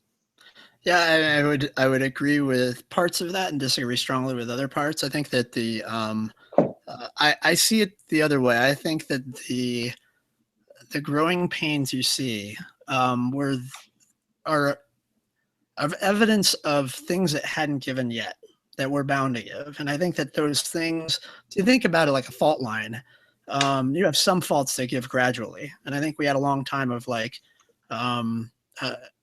Yeah, I would agree with parts of that and disagree strongly with other parts. I think that I see it the other way. I think that the growing pains you see are of evidence of things that hadn't given yet, that we're bound to give. And I think that those things, if you think about it like a fault line, you have some faults that give gradually. And I think we had a long time of like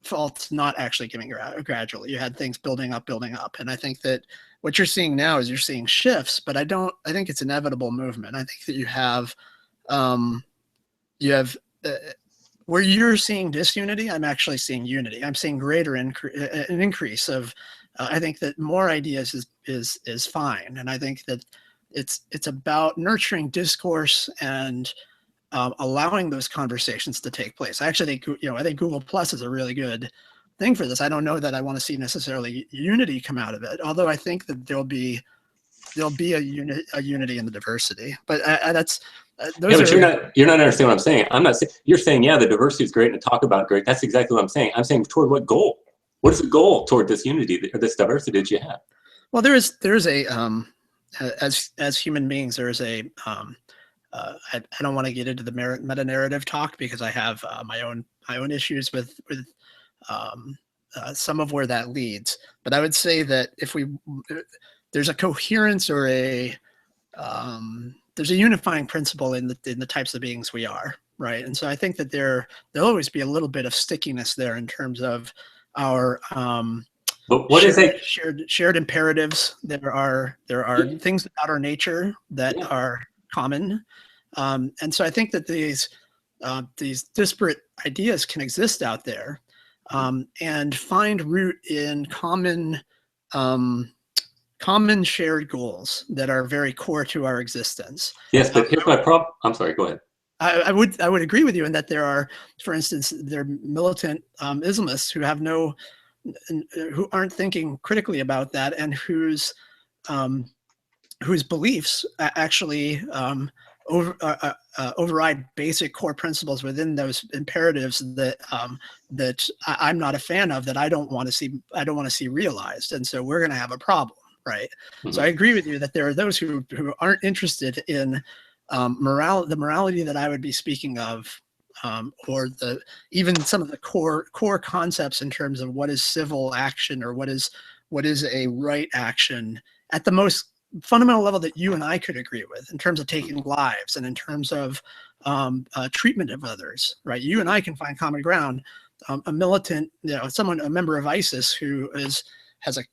faults not actually giving gradually. You had things building up. And I think that what you're seeing now is you're seeing shifts, but I think it's inevitable movement. I think that you have where you're seeing disunity, I'm actually seeing unity. I'm seeing greater an increase of, I think that more ideas is fine. And I think that it's about nurturing discourse and allowing those conversations to take place. I actually think, I think Google Plus is a really good thing for this. I don't know that I want to see necessarily unity come out of it, although I think that there'll be a unity in the diversity. But that's those. Yeah, but you're not understanding what I'm saying. I'm not saying you're saying the diversity is great and to talk about great. That's exactly what I'm saying. I'm saying toward what goal? What is the goal toward this unity or this diversity that you have? Well, there's a as human beings, there's a I don't want to get into the meta narrative talk because I have my own issues with some of where that leads. But I would say that if there's a coherence or there's a unifying principle in the types of beings we are, right? And so I think that there'll always be a little bit of stickiness there in terms of our but what is it? Shared imperatives. There are things about our nature that are common, and so I think that these disparate ideas can exist out there and find root in common shared goals that are very core to our existence. Yes, but here's my problem. I'm sorry, go ahead. I would agree with you in that there are, for instance, there are militant Islamists who aren't thinking critically about that and whose beliefs actually override basic core principles within those imperatives that I'm not a fan of, that I don't want to see realized, and so we're going to have a problem, right? Mm-hmm. So I agree with you that there are those who aren't interested in the morality that I would be speaking of, or even some of the core concepts in terms of what is civil action or what is a right action at the most fundamental level that you and I could agree with in terms of taking lives and in terms of treatment of others, right? You and I can find common ground. A militant, a member of ISIS who has a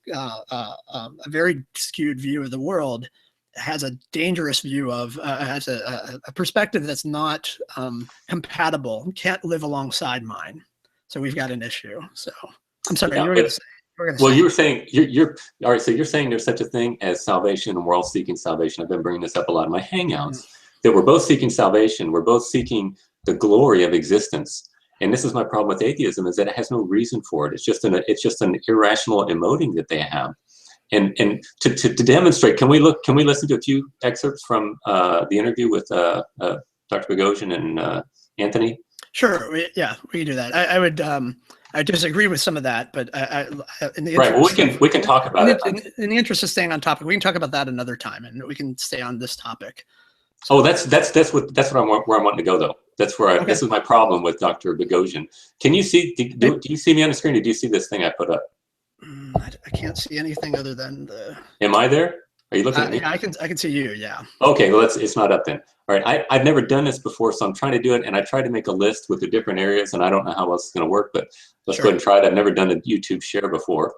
very skewed view of the world, has a dangerous view of, has a perspective that's not compatible, can't live alongside mine. So we've got an issue. So I'm sorry, Yeah, you were going to say. Well, you were saying you're all right. So you're saying there's such a thing as salvation, and we're all seeking salvation. I've been bringing this up a lot in my hangouts. That we're both seeking salvation. We're both seeking the glory of existence. And this is my problem with atheism: is that it has no reason for it. It's just an irrational emoting that they have. And to demonstrate, can we listen to a few excerpts from the interview with Dr. Boghossian and Anthony? Sure. Yeah, we can do that. I would. I disagree with some of that, but in the right. Well, we can talk about it. In the interest of staying on topic, we can talk about that another time, and we can stay on this topic. So, oh, that's where I'm wanting to go, though. That's where this is my problem with Dr. Boghossian. Can you see? Do you see me on the screen, or do you see this thing I put up? I can't see anything other than the. Am I there? Are you looking at me? Yeah, I can see you. Yeah. Okay, well, it's not up then. All right, I've never done this before, so I'm trying to do it, and I tried to make a list with the different areas, and I don't know how else it's going to work, but let's go ahead and try it. I've never done a YouTube share before.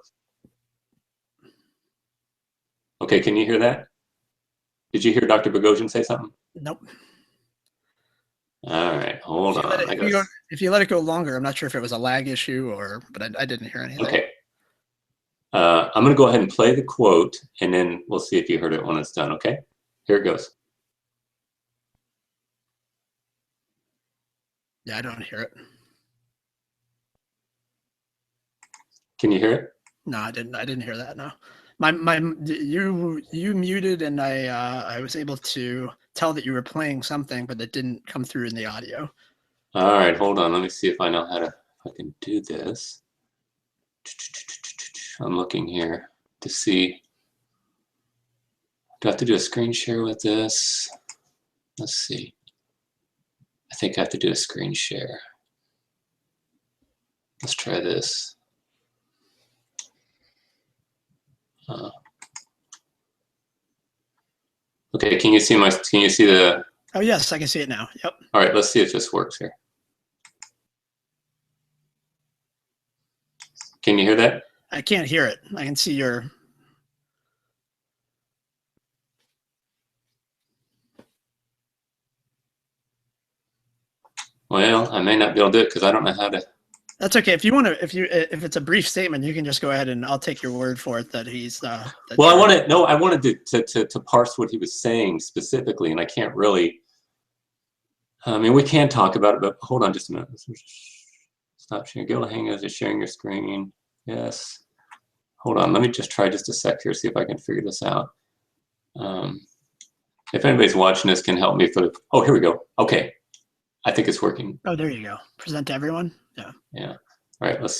Okay, can you hear that? Did you hear Dr. Boghossian say something? Nope. All right, hold on. If you let it go longer, I'm not sure if it was a lag issue but I didn't hear anything. Okay. I'm going to go ahead and play the quote, and then we'll see if you heard it when it's done, okay? Here it goes. Yeah, I don't hear it. Can you hear it? No, I didn't hear that, no. You muted, and I was able to tell that you were playing something, but that didn't come through in the audio. All right, hold on. Let me see if I know if I can do this. I'm looking here to see. Do I have to do a screen share with this? Let's see. I think I have to do a screen share. Let's try this. Okay, can you see the? Oh yes, I can see it now. Yep. All right, let's see if this works here. Can you hear that? I can't hear it. I can see your. Well, I may not be able to do it because I don't know how to. That's okay. If you want to, if it's a brief statement, you can just go ahead and I'll take your word for it that he's. Well, I wanted to parse what he was saying specifically, and I can't really. I mean, we can talk about it, but hold on just a minute. Stop sharing. Go to Hangout. Is sharing your screen? Yes. Hold on. Let me just try just a sec here. See if I can figure this out. If anybody's watching this, can help me for the. Oh, here we go. Okay. I think it's working. Oh, there you go. Present to everyone. Yeah. Yeah. All right. Let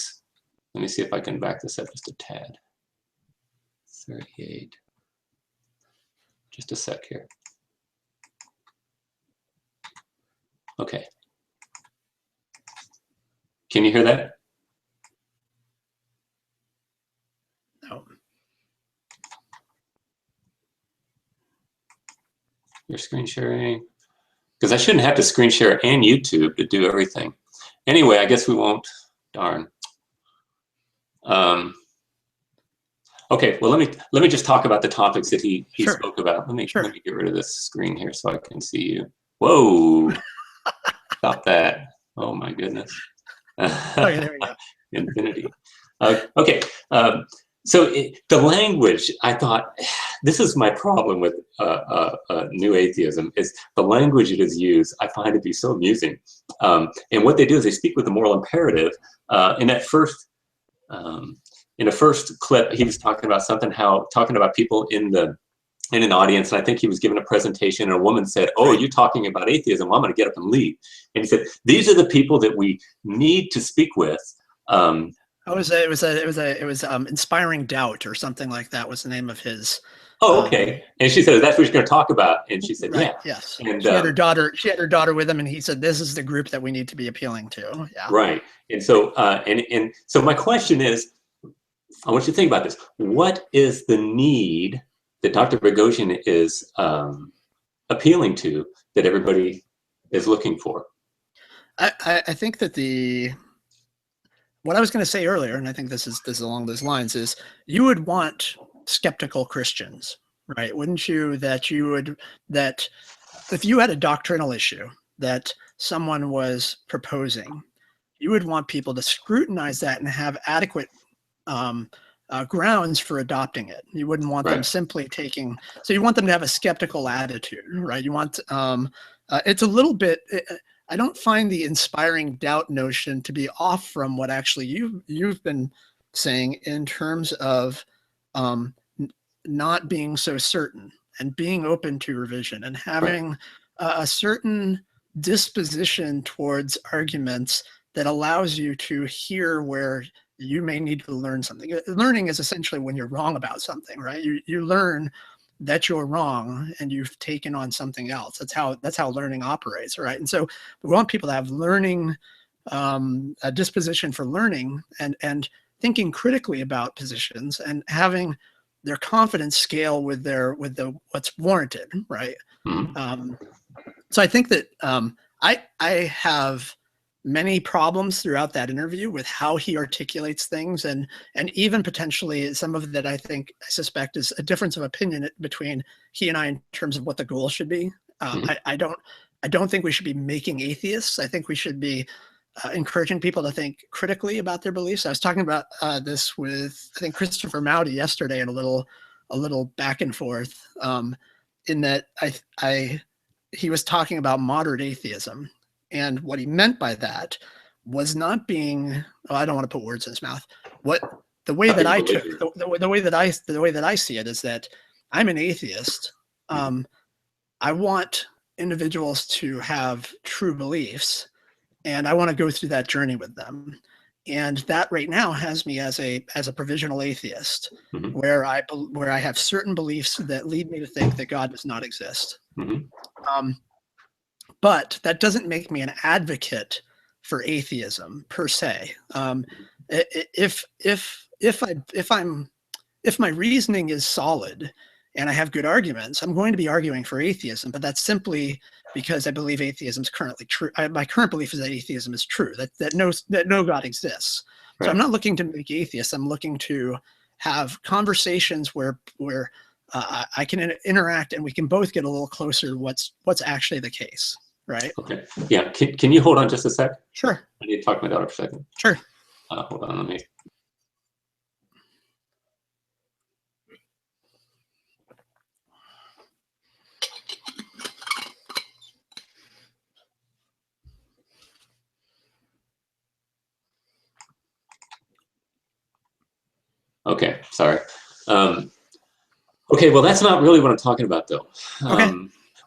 me see if I can back this up just a tad. 38. Just a sec here. Okay. Can you hear that? No. Your screen sharing. Because I shouldn't have to screen share and YouTube to do everything. Anyway, I guess we won't. Darn. Okay, well, let me just talk about the topics that he spoke about. Let me get rid of this screen here so I can see you. Whoa! Stop that! Oh my goodness. Okay, there we go. Infinity. Okay. So the language, I thought, this is my problem with new atheism, is the language it is used, I find to be so amusing. And what they do is they speak with a moral imperative. In the first clip, he was talking about talking about people in an audience, and I think he was giving a presentation, and a woman said, "Oh, you're talking about atheism? Well, I'm going to get up and leave." And he said, "These are the people that we need to speak with." It was Inspiring Doubt or something like that was the name of his. Oh, okay. And she said, "That's what you're going to talk about." And she said, right, "Yeah." Yes. And she had her daughter. She had her daughter with him, and he said, "This is the group that we need to be appealing to." Yeah. Right. And so, and so, my question is, I want you to think about this. What is the need that Dr. Boghossian is appealing to that everybody is looking for? I think that what I was going to say earlier, and I think this is along those lines, is you would want skeptical Christians, right? Wouldn't you? That if you had a doctrinal issue that someone was proposing, you would want people to scrutinize that and have adequate grounds for adopting it. You wouldn't want them simply taking, so you want them to have a skeptical attitude, right? You want, it's a little bit, I don't find the inspiring doubt notion to be off from what actually you've been saying in terms of not being so certain and being open to revision and having a certain disposition towards arguments that allows you to hear where you may need to learn something. Learning is essentially when you're wrong about something, right? You learn that you're wrong and you've taken on something else. That's how learning operates, right? And so we want people to have learning, a disposition for learning and thinking critically about positions and having their confidence scale with what's warranted, right? So I think that I have many problems throughout that interview with how he articulates things, and even potentially some of that I suspect is a difference of opinion between he and I in terms of what the goal should be. I don't think we should be making atheists. I think we should be encouraging people to think critically about their beliefs. I was talking about this with, I think, Christopher Mowdy yesterday in a little back and forth, in that he was talking about moderate atheism. And what he meant by that was not being, I don't want to put words in his mouth. The way that I see it is that I'm an atheist. I want individuals to have have beliefs, and I want to go through that journey with them. And that right now has me as a provisional atheist, where I have certain beliefs that lead me to think that God does not exist. But that doesn't make me an advocate for atheism per se. If my reasoning is solid and I have good arguments, I'm going to be arguing for atheism. But that's simply because I believe atheism is currently true. My current belief is that atheism is true, that no God exists. Right. So I'm not looking to make atheists. I'm looking to have conversations where I can interact and we can both get a little closer to what's actually the case. Right. Okay. Yeah. Can you hold on just a sec? Sure. I need to talk to my daughter for a second. Sure. Hold on. Let me. Okay. Sorry. Okay. Well, that's not really what I'm talking about, though. Okay.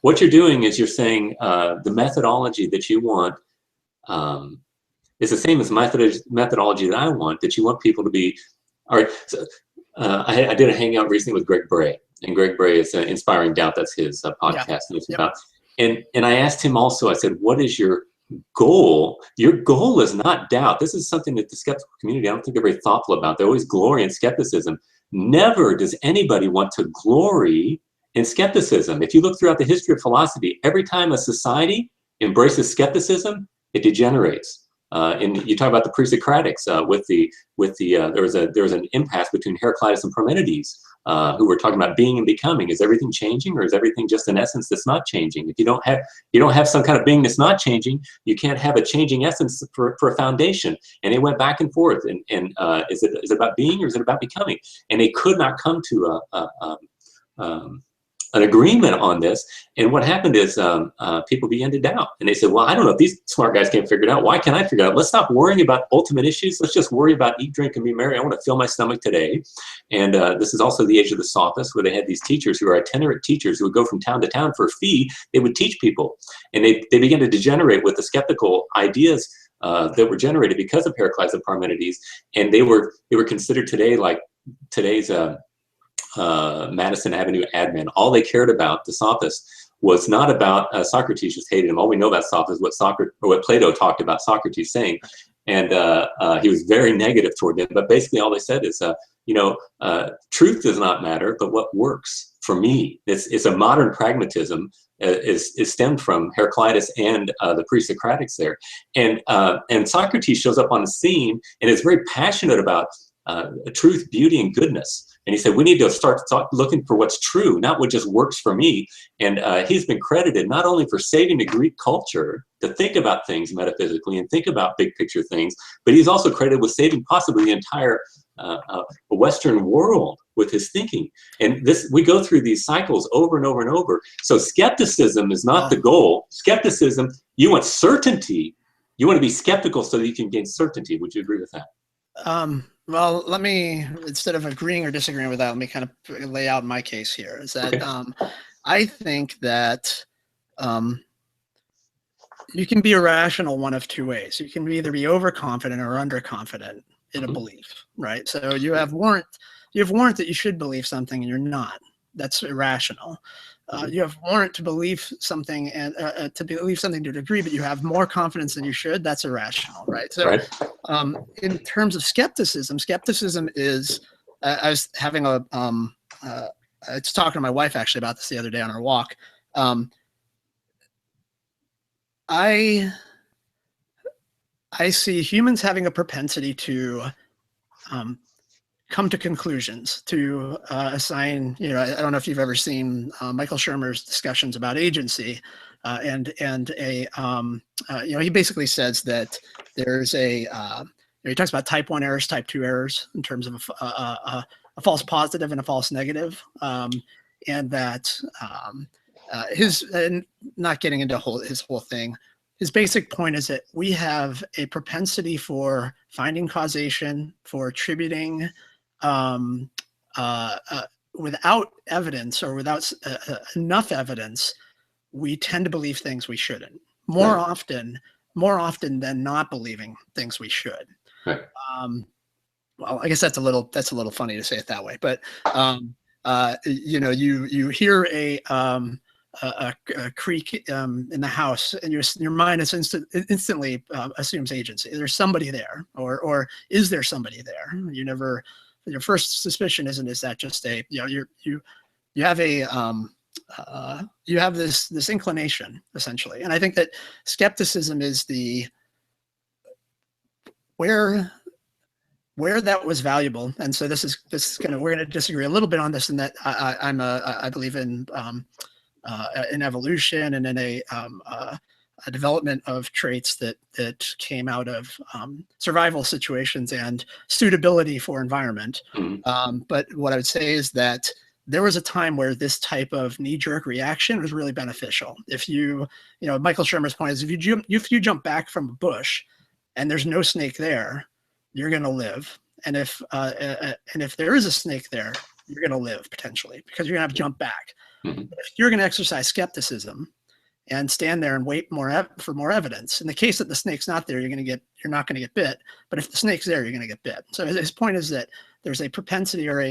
What you're doing is you're saying the methodology that you want is the same as methodology that I want, that you want people to be. All right. So, I did a hangout recently with Greg Bray, and Greg Bray is Inspiring Doubt. That's his podcast. And I asked him also, I said, what is your goal? Your goal is not doubt. This is something that the skeptical community, I don't think they're very thoughtful about. They always glory in skepticism. Never does anybody want to glory in skepticism. If you look throughout the history of philosophy, every time a society embraces skepticism, it degenerates. And you talk about the pre-Socratics there was an impasse between Heraclitus and Parmenides, who were talking about being and becoming. Is everything changing, or is everything just an essence that's not changing? If you don't have some kind of being that's not changing, you can't have a changing essence for a foundation. And they went back and forth. And is it about being, or is it about becoming? And they could not come to an agreement on this. And what happened is people began to doubt. And they said, well, I don't know if these smart guys can't figure it out. Why can't I figure it out? Let's stop worrying about ultimate issues. Let's just worry about eat, drink, and be merry. I want to fill my stomach today. And this is also the age of the sophists, where they had these teachers who are itinerant teachers who would go from town to town for a fee. They would teach people. And they began to degenerate with the skeptical ideas that were generated because of Heraclitus and Parmenides. And they were considered today like today's Madison Avenue ad men. All they cared about, the sophists, was not about Socrates just hated him. All we know about sophists is what Plato talked about Socrates saying, and he was very negative toward them. But basically, all they said is, truth does not matter, but what works for me. It's a modern pragmatism. Is stemmed from Heraclitus and the pre-Socratics there, and Socrates shows up on the scene and is very passionate about truth, beauty, and goodness. And he said, we need to start looking for what's true, not what just works for me. And he's been credited not only for saving the Greek culture to think about things metaphysically and think about big picture things, but he's also credited with saving possibly the entire Western world with his thinking. And we go through these cycles over and over and over. So skepticism is not the goal. Skepticism, you want certainty. You want to be skeptical so that you can gain certainty. Would you agree with that? Well, let me, instead of agreeing or disagreeing with that, let me kind of lay out my case here. Is that I think that you can be irrational one of two ways. You can either be overconfident or underconfident in a belief, right? So you have warrant that you should believe something and you're not. That's irrational. You have warrant to believe something and to believe something to a degree, but you have more confidence than you should. That's irrational, right? So, in terms of skepticism is. I was having I was talking to my wife actually about this the other day on our walk. I see humans having a propensity to come to conclusions, to assign, I don't know if you've ever seen Michael Shermer's discussions about agency, and he basically says that there's he talks about type 1 errors, type 2 errors in terms of a false positive and a false negative, and that and not getting into his whole thing, his basic point is that we have a propensity for finding causation, for attributing without evidence or without enough evidence. We tend to believe things we shouldn't more often than not believing things we should. Right. Well, I guess that's a little funny to say it that way, but you hear a creak in the house, and your mind is instantly assumes agency. There's somebody there, or is there somebody there? Your first suspicion isn't, is that just you have this inclination essentially. And I think that skepticism is where that was valuable. And so we're going to disagree a little bit on this, in that I believe in evolution and in a development of traits that came out of survival situations and suitability for environment. But what I would say is that there was a time where this type of knee-jerk reaction was really beneficial. If Michael Shermer's point is, if you jump back from a bush and there's no snake there, you're going to live. And if there is a snake there, you're going to live potentially, because you're going to have to jump back. If you're going to exercise skepticism and stand there and wait for more evidence, in the case that the snake's not there, you're not going to get bit. But if the snake's there, you're going to get bit. So his point is that there's a propensity or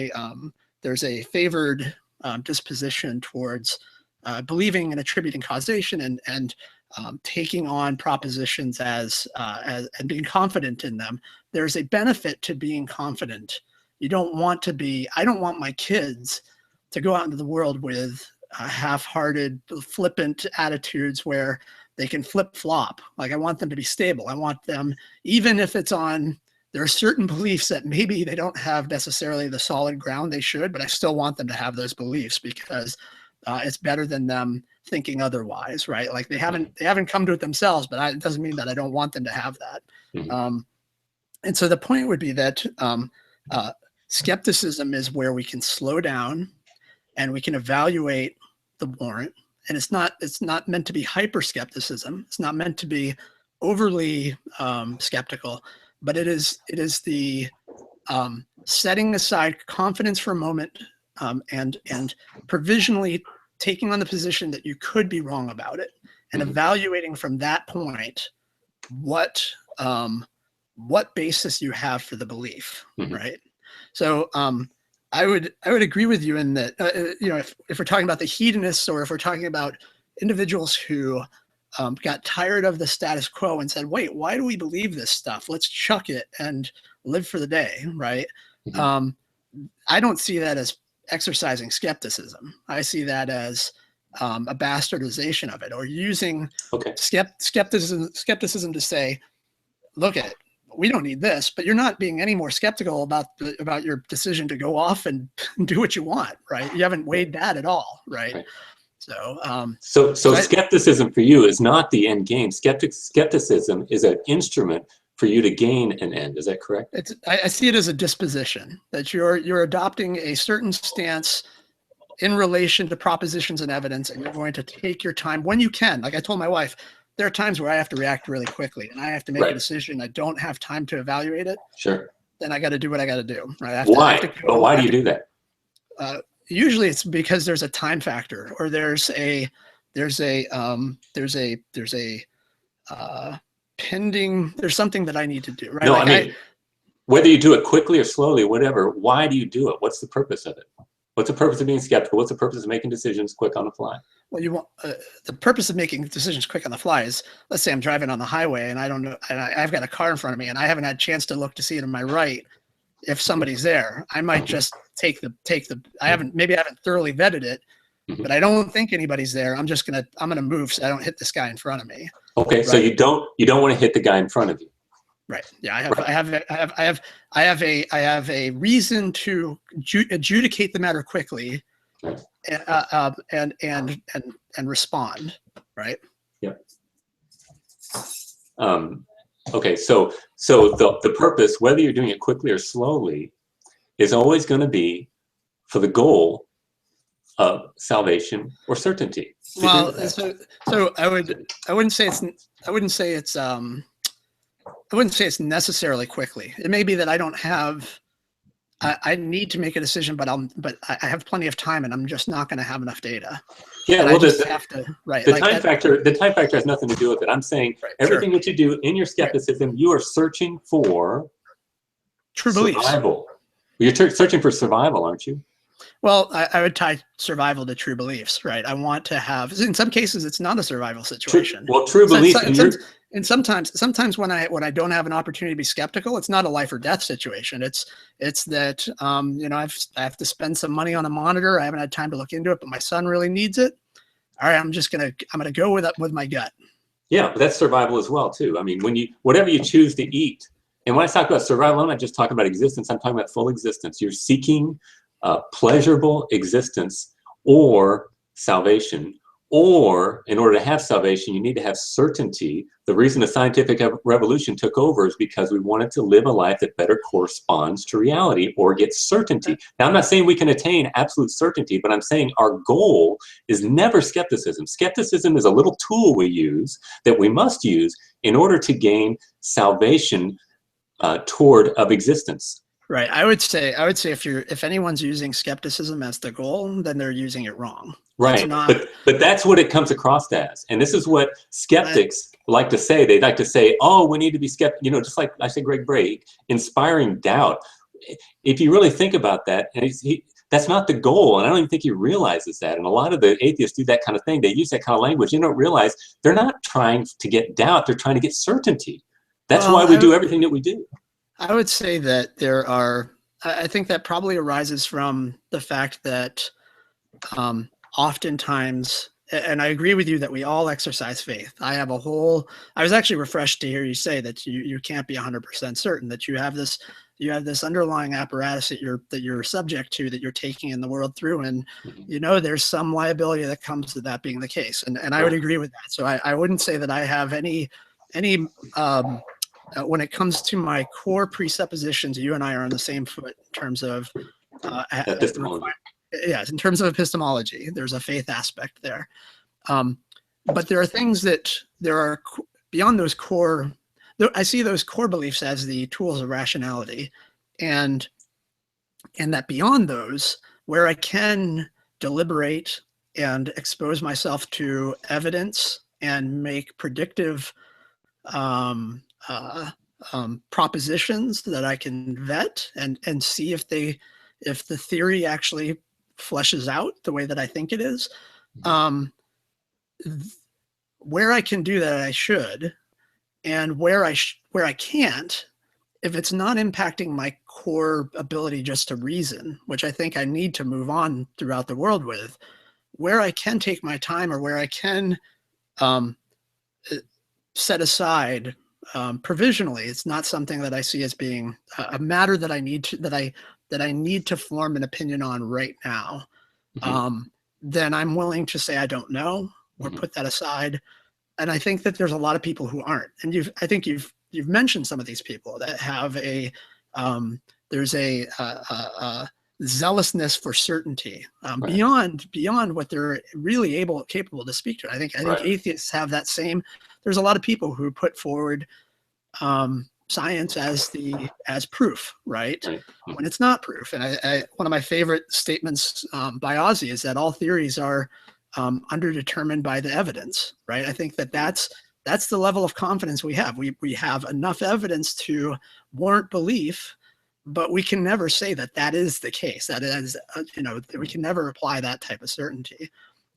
there's a favored disposition towards believing and attributing causation and taking on propositions as and being confident in them. There's a benefit to being confident. I don't want my kids to go out into the world with half-hearted, flippant attitudes where they can flip-flop. Like, I want them to be stable. I want them, even if there are certain beliefs that maybe they don't have necessarily the solid ground they should, but I still want them to have those beliefs, because it's better than them thinking otherwise, right? Like, they haven't come to it themselves, but it doesn't mean that I don't want them to have that. And so the point would be that skepticism is where we can slow down and we can evaluate the warrant. And it's not meant to be hyper skepticism. It's not meant to be overly skeptical, but it is the setting aside confidence for a moment and provisionally taking on the position that you could be wrong about it, and evaluating from that point what basis you have for the belief, right? So I would agree with you in that if we're talking about the hedonists, or if we're talking about individuals who got tired of the status quo and said, wait, why do we believe this stuff? Let's chuck it and live for the day, right? I don't see that as exercising skepticism. I see that as a bastardization of it, or using skepticism to say, look at, we don't need this, but you're not being any more skeptical about your decision to go off and do what you want, right? You haven't weighed that at all, right? So, so skepticism for you is not the end game. Skepticism is an instrument for you to gain an end. Is that correct? I see it as a disposition, that you're adopting a certain stance in relation to propositions and evidence, and you're going to take your time when you can. Like I told my wife, there are times where I have to react really quickly and I have to make a decision. I don't have time to evaluate it. Sure. Then I got to do what I got to do. Right? Why do you do that? Usually it's because there's a time factor, or there's something that I need to do. Right? No, I mean, whether you do it quickly or slowly, whatever, why do you do it? What's the purpose of it? What's the purpose of being skeptical? What's the purpose of making decisions quick on the fly? Well, you want the purpose of making decisions quick on the fly is, let's say I'm driving on the highway and I don't know, and I've got a car in front of me and I haven't had a chance to look to see it to my right. If somebody's there, I might just maybe I haven't thoroughly vetted it, but I don't think anybody's there. I'm gonna move so I don't hit this guy in front of me. Okay, right? So you don't want to hit the guy in front of you. Right. Yeah, I have a reason to adjudicate the matter quickly, and respond. Right. Yeah. Okay. So the purpose, whether you're doing it quickly or slowly, is always going to be for the goal of salvation or certainty. Well, so I wouldn't say it's necessarily quickly. It may be that I don't have, I need to make a decision, but I have plenty of time and I'm just not going to have enough data. Yeah, well, the time factor has nothing to do with it. I'm saying everything that you do in your skepticism, you are searching for true beliefs. Survival. You're searching for survival, aren't you? Well, I would tie survival to true beliefs, right? I want to have, in some cases, it's not a survival situation. True beliefs. And sometimes when I don't have an opportunity to be skeptical, it's not a life or death situation. It's that I have to spend some money on a monitor. I haven't had time to look into it, but my son really needs it. All right, I'm gonna go with my gut. Yeah, but that's survival as well too. I mean, whatever you choose to eat, and when I talk about survival, I'm not just talking about existence. I'm talking about full existence. You're seeking pleasurable existence or salvation. Or in order to have salvation, you need to have certainty. The reason the scientific revolution took over is because we wanted to live a life that better corresponds to reality or get certainty. Now, I'm not saying we can attain absolute certainty, but I'm saying our goal is never skepticism. Skepticism is a little tool we use that we must use in order to gain salvation of existence. Right. I would say if anyone's using skepticism as the goal, then they're using it wrong. Right. But that's what it comes across as. And this is what skeptics like to say. They like to say, oh, we need to be skeptical, just like I said, Greg Bray, inspiring doubt. If you really think about that, and that's not the goal. And I don't even think he realizes that. And a lot of the atheists do that kind of thing. They use that kind of language. They don't realize they're not trying to get doubt. They're trying to get certainty. That's why we do everything that we do. I would say that I think that probably arises from the fact that oftentimes, and I agree with you that we all exercise faith. I was actually refreshed to hear you say that you can't be 100% certain, that you have this underlying apparatus that you're subject to, that you're taking in the world through. And, there's some liability that comes to that being the case. And I would agree with that. So I wouldn't say that I have any when it comes to my core presuppositions, you and I are on the same foot in terms of epistemology. Yeah, in terms of epistemology, there's a faith aspect there. But there are things that are beyond those core. I see those core beliefs as the tools of rationality, and that beyond those, where I can deliberate and expose myself to evidence and make predictive propositions that I can vet and see if the theory actually fleshes out the way that I think it is. Where I can do that, I should, and where I can't, if it's not impacting my core ability just to reason, which I think I need to move on throughout the world with, where I can take my time or where I can set aside provisionally, it's not something that I see as being a matter that I need to form an opinion on right now, then I'm willing to say I don't know or put that aside. And I think that there's a lot of people who aren't. And I think you've mentioned some of these people that have there's a zealousness for certainty beyond what they're really capable to speak to. I think atheists have that same. There's a lot of people who put forward science as proof, right? When it's not proof. And one of my favorite statements by Ozzy is that all theories are underdetermined by the evidence, right? I think that's the level of confidence we have. We have enough evidence to warrant belief, but we can never say that is the case. That is, we can never apply that type of certainty.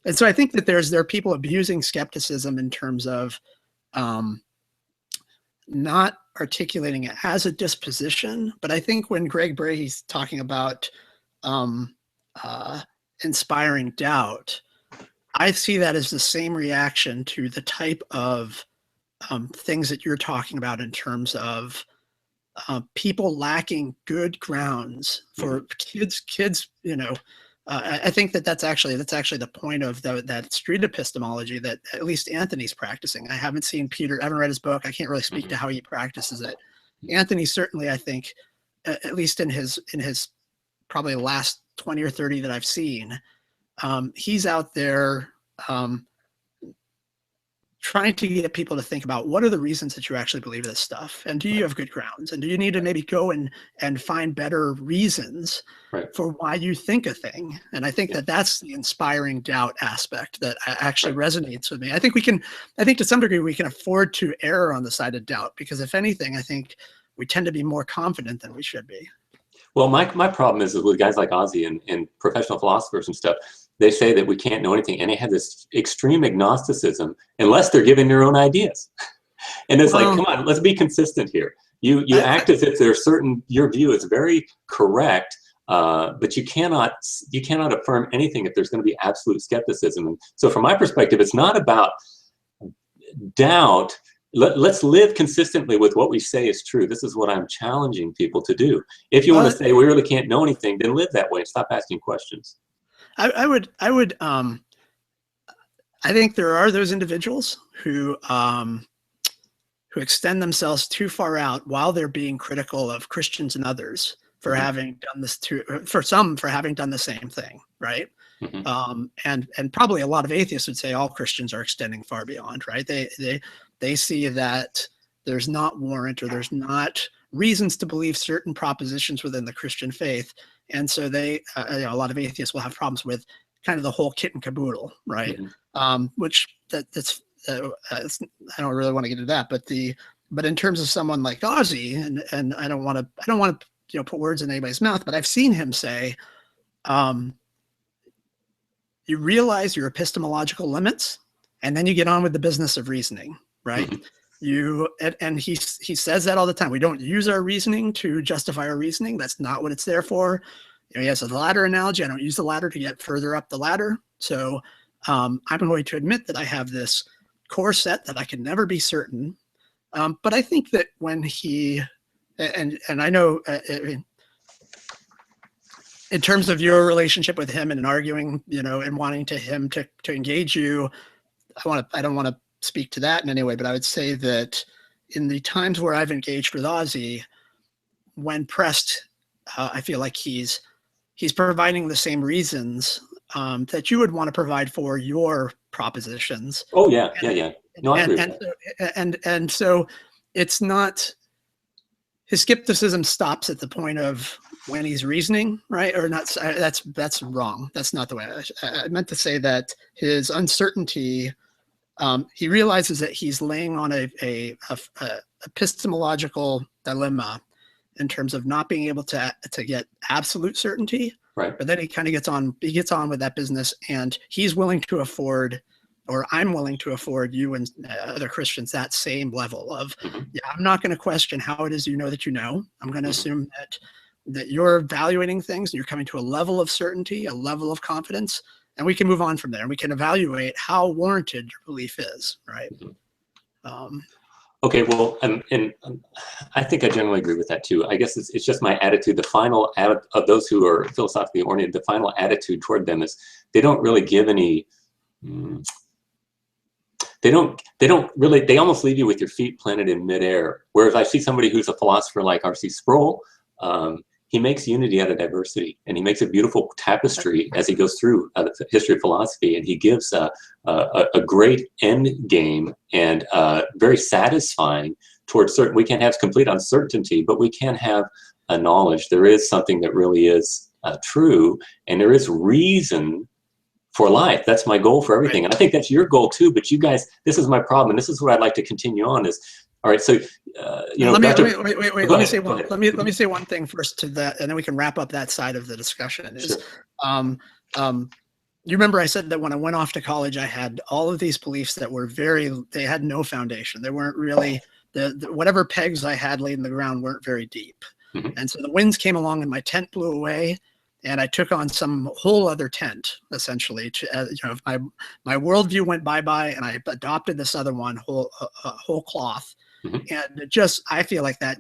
And so I think that there are people abusing skepticism in terms of not articulating it as a disposition. But I think when Greg Brahe's talking about inspiring doubt, I see that as the same reaction to the type of things that you're talking about in terms of people lacking good grounds for kids. I think that's actually the point of that street epistemology that at least Anthony's practicing. I haven't read his book. I can't really speak to how he practices it. Anthony certainly, I think, at least in his probably last 20 or 30 that I've seen, he's out there trying to get people to think about what are the reasons that you actually believe this stuff, and do you have good grounds, and do you need to maybe go and find better reasons for why you think a thing. And I think that's the inspiring doubt aspect that actually resonates with me. I think to some degree we can afford to err on the side of doubt, because if anything, I think we tend to be more confident than we should be. Well, my problem is with guys like Ozzy and professional philosophers and stuff. They say that we can't know anything, and they have this extreme agnosticism unless they're giving their own ideas. And it's like, come on, let's be consistent here. You act as if there's your view is very correct, but you cannot affirm anything if there's going to be absolute skepticism. And so from my perspective, it's not about doubt. Let's live consistently with what we say is true. This is what I'm challenging people to do. If you want to say we really can't know anything, then live that way and stop asking questions. I think there are those individuals who extend themselves too far out while they're being critical of Christians and others for having done this for having done the same thing, right? And probably a lot of atheists would say all Christians are extending far beyond, right? They see that there's not warrant or there's not reasons to believe certain propositions within the Christian faith. And so a lot of atheists will have problems with kind of the whole kit and caboodle, right? Which that's I don't really want to get into that, but in terms of someone like Ozzy, and I don't want to put words in anybody's mouth, but I've seen him say, you realize your epistemological limits, and then you get on with the business of reasoning, right? And he says that all the time. We don't use our reasoning to justify our reasoning. That's not what it's there for. He has a ladder analogy. I don't use the ladder to get further up the ladder. So I'm going to admit that I have this core set that I can never be certain. But I think that when and I know in terms of your relationship with him and arguing, and wanting him to engage you, I don't want to speak to that in any way, but I would say that in the times where I've engaged with Ozzy, when pressed, I feel like he's providing the same reasons that you would want to provide for your propositions. Oh yeah. No, I agree. And so it's not, his skepticism stops at the point of when he's reasoning, right? Or not. That's wrong. That's not the way I meant to say that. His uncertainty, he realizes that he's laying on a epistemological dilemma in terms of not being able to get absolute certainty. Right. But then he kind of gets on with that business, and he's willing to afford, or I'm willing to afford you and other Christians that same level of, I'm not going to question how it is that you know. I'm going to assume that you're evaluating things and you're coming to a level of certainty, a level of confidence, and we can move on from there. And we can evaluate how warranted your belief is, right? Okay, well, I think I generally agree with that too. I guess it's just my attitude. The final of those who are philosophically oriented, the final attitude toward them is they don't really give any. They don't really. They almost leave you with your feet planted in midair. Whereas I see somebody who's a philosopher like R.C. Sproul. He makes unity out of diversity, and he makes a beautiful tapestry as he goes through the history of philosophy, and he gives a great end game and very satisfying towards certain. We can't have complete uncertainty, but we can have a knowledge. There is something that really is true, and there is reason for life. That's my goal for everything, and I think that's your goal too. But you guys, this is my problem, and this is what I'd like to continue on is. All right, so you know, let me say one thing first to that, and then we can wrap up that side of the discussion. Is sure. You remember I said that when I went off to college, I had all of these beliefs that were they had no foundation. They weren't really the whatever pegs I had laid in the ground weren't very deep. Mm-hmm. And so the winds came along and my tent blew away, and I took on some whole other tent essentially. My worldview went bye-bye, and I adopted this other one, whole cloth. Mm-hmm. And I feel like that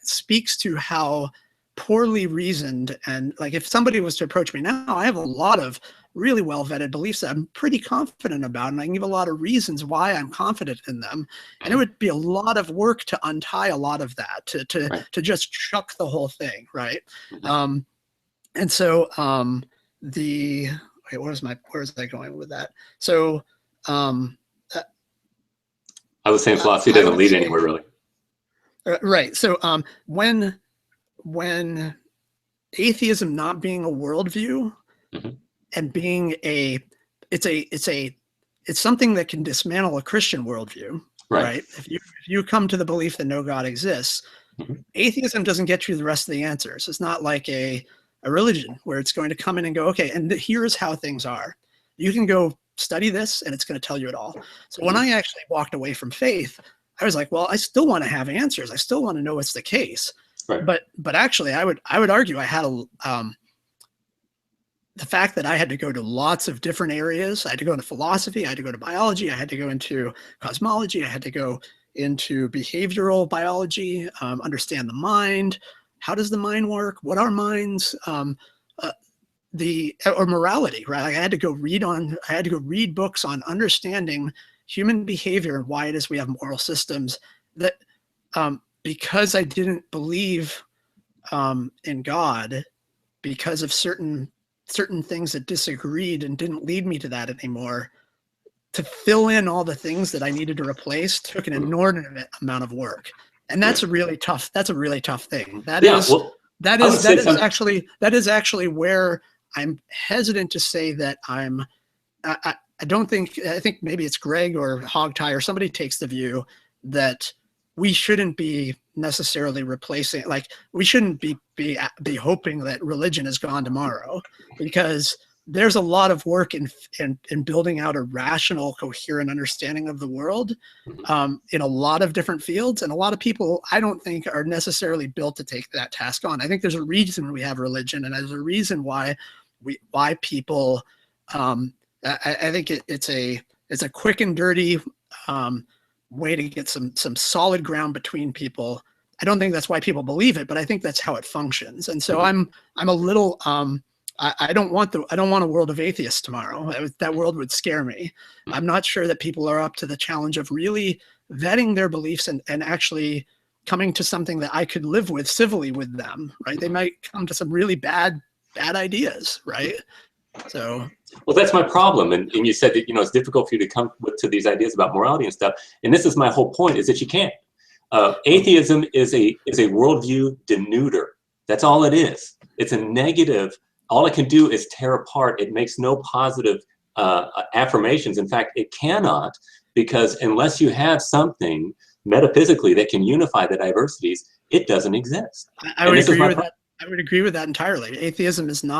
speaks to how poorly reasoned, and like if somebody was to approach me now, I have a lot of really well vetted beliefs that I'm pretty confident about, and I can give a lot of reasons why I'm confident in them. And it would be a lot of work to untie a lot of that, to just chuck the whole thing, right? Mm-hmm. And so where was I going with that? So I was saying philosophy doesn't lead anywhere really. Right. So when atheism not being a worldview, mm-hmm. and being it's something that can dismantle a Christian worldview, right? If you come to the belief that no God exists, mm-hmm. atheism doesn't get you the rest of the answers. It's not like a religion where it's going to come in and go, okay, and here's how things are. You can go study this and it's going to tell you it all. So when I actually walked away from faith, I was like, well, I still want to have answers. I still want to know what's the case. Right. But actually I would argue I had the fact that I had to go to lots of different areas. I had to go into philosophy. I had to go to biology. I had to go into cosmology. I had to go into behavioral biology, understand the mind. How does the mind work? What are minds? Or morality, right? Like I had to go read books on understanding human behavior and why it is we have moral systems. That because I didn't believe in God, because of certain things that disagreed and didn't lead me to that anymore, to fill in all the things that I needed to replace took an inordinate amount of work, and that's a really tough thing. That is actually where I'm hesitant to say that I think maybe it's Greg or Hogtie or somebody takes the view that we shouldn't be necessarily replacing, like we shouldn't be hoping that religion is gone tomorrow, because there's a lot of work in building out a rational, coherent understanding of the world in a lot of different fields. And a lot of people, I don't think, are necessarily built to take that task on. I think there's a reason we have religion, and there's a reason why people, I think it's a quick and dirty way to get some solid ground between people. I don't think that's why people believe it, but I think that's how it functions. And so I'm a little, I don't want a world of atheists tomorrow. That world would scare me. I'm not sure that people are up to the challenge of really vetting their beliefs and actually coming to something that I could live with civilly with them, right? They might come to some really bad ideas, right? So, well, that's my problem. And you said that, it's difficult for you to come to these ideas about morality and stuff. And this is my whole point, is that you can't. Atheism is a worldview denuder. That's all it is. It's a negative. All it can do is tear apart. It makes no positive affirmations. In fact, it cannot, because unless you have something metaphysically that can unify the diversities, it doesn't exist. I would agree with that. I would agree with that entirely. Atheism does end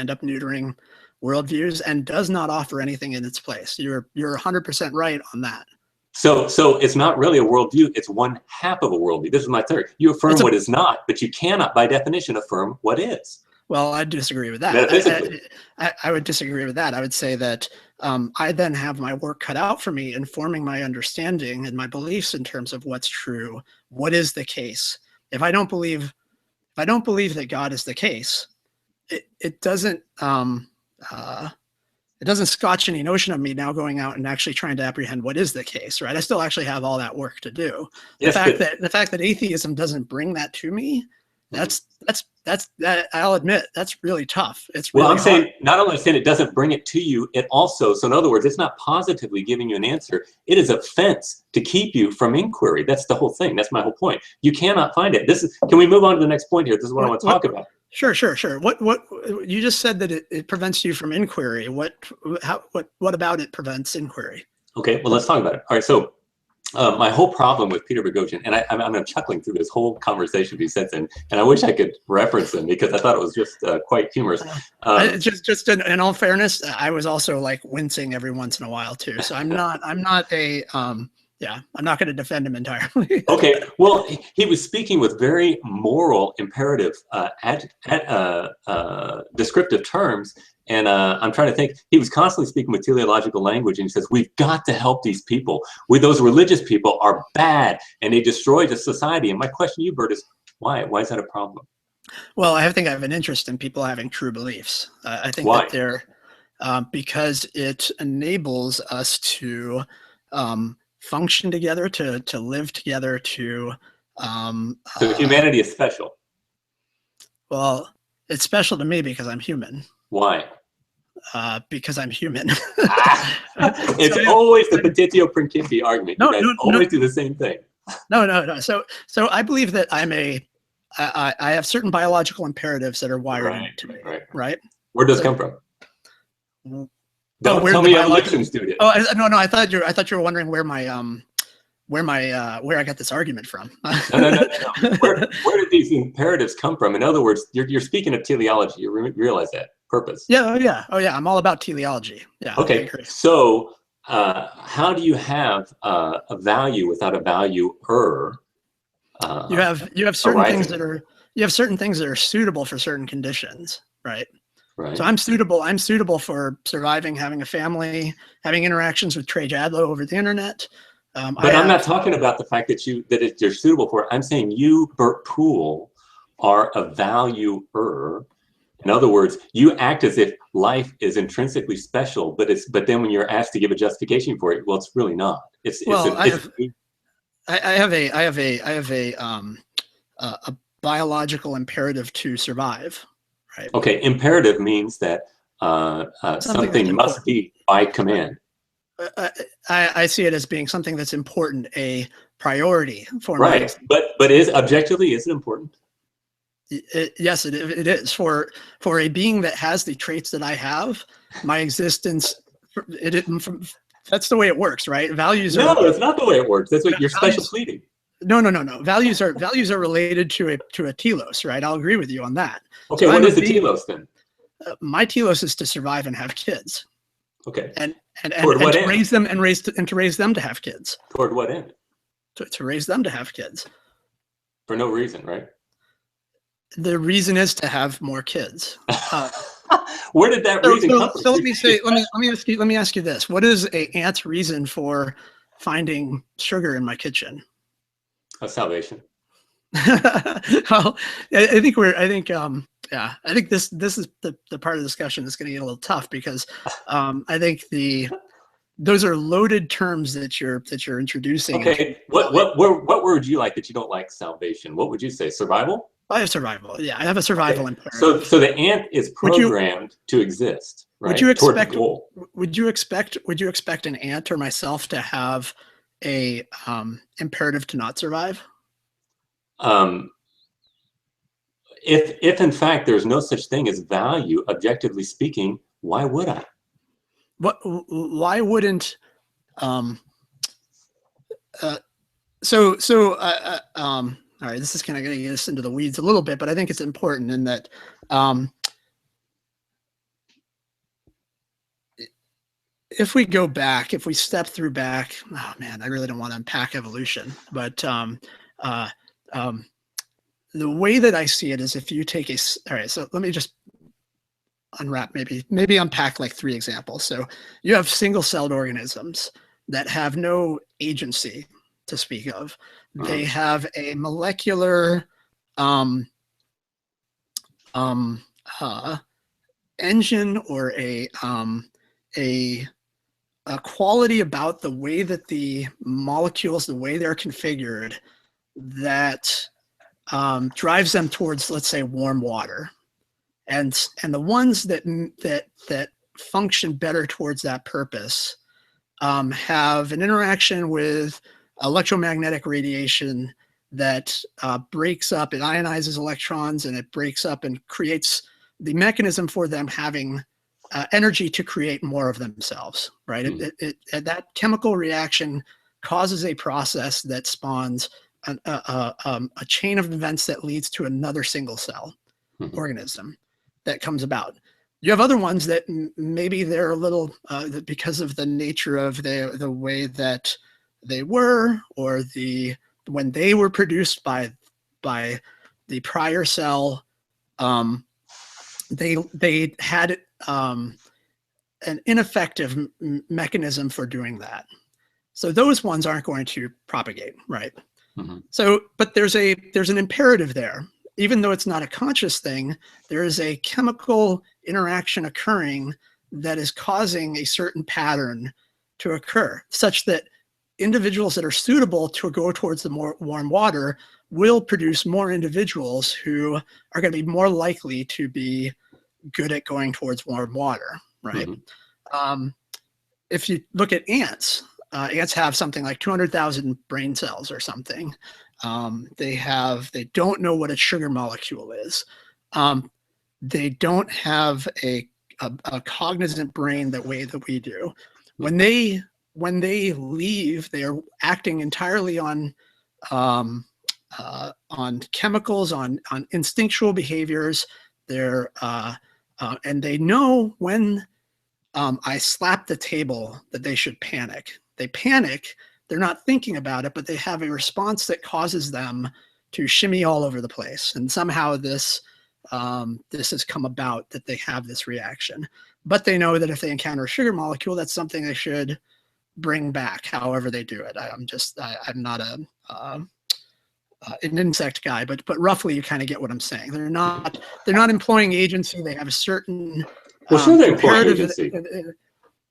up neutering worldviews and does not offer anything in its place. You're 100% right on that. So it's not really a worldview. It's one half of a worldview. This is my theory. You affirm what is not, but you cannot, by definition, affirm what is. Well, I disagree with that. Metaphysically. I would disagree with that. I would say that I then have my work cut out for me, informing my understanding and my beliefs in terms of what's true, what is the case. If I don't believe that God is the case, it doesn't scotch any notion of me now going out and actually trying to apprehend what is the case, right? I still actually have all that work to do. Yes, The fact that atheism doesn't bring that to me, that's I'll admit, that's really tough. It's really well, I'm saying, hard. not only saying it doesn't bring it to you, it also, so in other words, it's not positively giving you an answer. It is a fence to keep you from inquiry. That's the whole thing. That's my whole point. You cannot find it. Can we move on to the next point here? This is what I want to talk about. Sure. What you just said that it prevents you from inquiry. What about it prevents inquiry? Okay, well, let's talk about it. All right, so my whole problem with Peter Boghossian, and I'm chuckling through this whole conversation he sent in, and I wish I could reference him because I thought it was just quite humorous. Just in all fairness, I was also like wincing every once in a while too. So I'm not I'm not going to defend him entirely. Okay, well, he was speaking with very moral, imperative, descriptive terms. And I'm trying to think, he was constantly speaking with teleological language, and he says, we've got to help these people. Those religious people are bad, and they destroy the society. And my question to you, Bert, is why? Why is that a problem? Well, I think I have an interest in people having true beliefs. I think why? That they're because it enables us to function together, to live together, so humanity is special. Well, it's special to me because I'm human. Why? Because I'm human. It's always the petitio principii argument. You guys always do the same thing. No. So I believe that I have certain biological imperatives that are wired into me. Right. Where does it come from? Don't tell me evolution student. Oh, no. I thought you were wondering where I got this argument from. No. Where did these imperatives come from? In other words, you're speaking of teleology. You realize that purpose. Yeah. Oh yeah. I'm all about teleology. Yeah. Okay. So how do you have a value without a valuer? You have certain things that are suitable for certain conditions, right? Right. So I'm suitable for surviving, having a family, having interactions with Trey over the internet. But I'm not talking about the fact that you're suitable for it. I'm saying you, Bert Poole, are a valuer. In other words, you act as if life is intrinsically special, but then when you're asked to give a justification for it, well, it's really not. I have a biological imperative to survive. Right. Okay, imperative means that something must be by command. I see it as being something that's important, a priority for me. Right, but objectively, is it important? Yes, it is. For a being that has the traits that I have, my existence, that's the way it works, right? Values No, that's not the way it works. That's what you're special pleading. No. Values are related to a telos, right? I'll agree with you on that. Okay, what is the telos then? My telos is to survive and have kids. Okay. And to raise them to raise them to have kids. Toward what end? To raise them to have kids. For no reason, right? The reason is to have more kids. Where did that reason come from? So let me ask you this: what is an ant's reason for finding sugar in my kitchen? Salvation. Well, I think this is the part of the discussion that's going to get a little tough because I think those are loaded terms that you're introducing. Okay, what word would you like that you don't like salvation? What would you say? Survival? I have survival. Yeah, I have a survival imperative. So the ant is programmed to exist, right? Would you expect an ant or myself to have a imperative to not survive? If in fact there's no such thing as value, objectively speaking, why would I? Why wouldn't? All right, this is kind of going to get us into the weeds a little bit, but I think it's important in that if we go back, if we step through back, oh man, I really don't want to unpack evolution, but the way that I see it is if you take all right, so let me just unwrap, maybe unpack like 3 examples. So you have single-celled organisms that have no agency to speak of. They have a molecular engine or a quality about the way that the molecules, the way they're configured, that drives them towards, let's say, warm water. And the ones that function better towards that purpose have an interaction with electromagnetic radiation that breaks up, it ionizes electrons, and it breaks up and creates the mechanism for them having energy to create more of themselves, right? That chemical reaction causes a process that spawns a chain of events that leads to another single cell organism that comes about. You have other ones that maybe they're a little, because of the nature of the way that they were, or when they were produced by the prior cell, they had an ineffective mechanism for doing that. So those ones aren't going to propagate, right? So, but there's an imperative there. Even though it's not a conscious thing, there is a chemical interaction occurring that is causing a certain pattern to occur, such that individuals that are suitable to go towards the more warm water will produce more individuals who are going to be more likely to be good at going towards warm water, right? If you look at ants, ants have something like 200,000 brain cells or something. They don't know what a sugar molecule is. They don't have a cognizant brain the way that we do. When they leave, they are acting entirely on chemicals, on instinctual behaviors. And they know when I slap the table that they should panic. They panic. They're not thinking about it, but they have a response that causes them to shimmy all over the place. And somehow this has come about, that they have this reaction. But they know that if they encounter a sugar molecule, that's something they should bring back, however they do it. I'm not an insect guy, but roughly you kind of get what I'm saying. They're not employing agency. They have a certain sure they employ agency.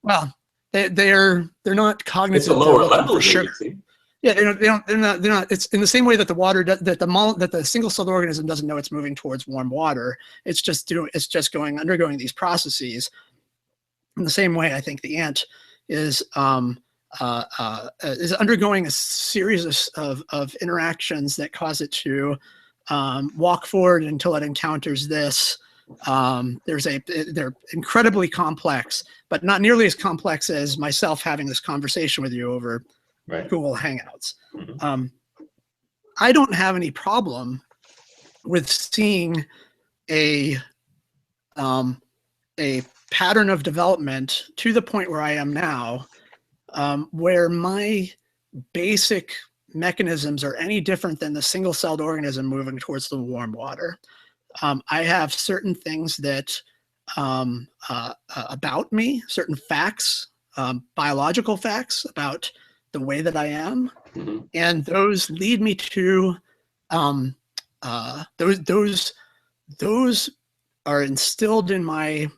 Well, they're not cognizant. It's a lower level of agency. Yeah, they're not. It's in the same way that the water that the single-celled organism doesn't know it's moving towards warm water. It's just undergoing these processes. In the same way, I think the ant is undergoing a series of interactions that cause it to walk forward until it encounters this. They're incredibly complex, but not nearly as complex as myself having this conversation with you over Google Hangouts. I don't have any problem with seeing a pattern of development to the point where I am now, where my basic mechanisms are any different than the single-celled organism moving towards the warm water. I have certain things that about me, certain facts, biological facts about the way that I am, and those lead me to those are instilled in my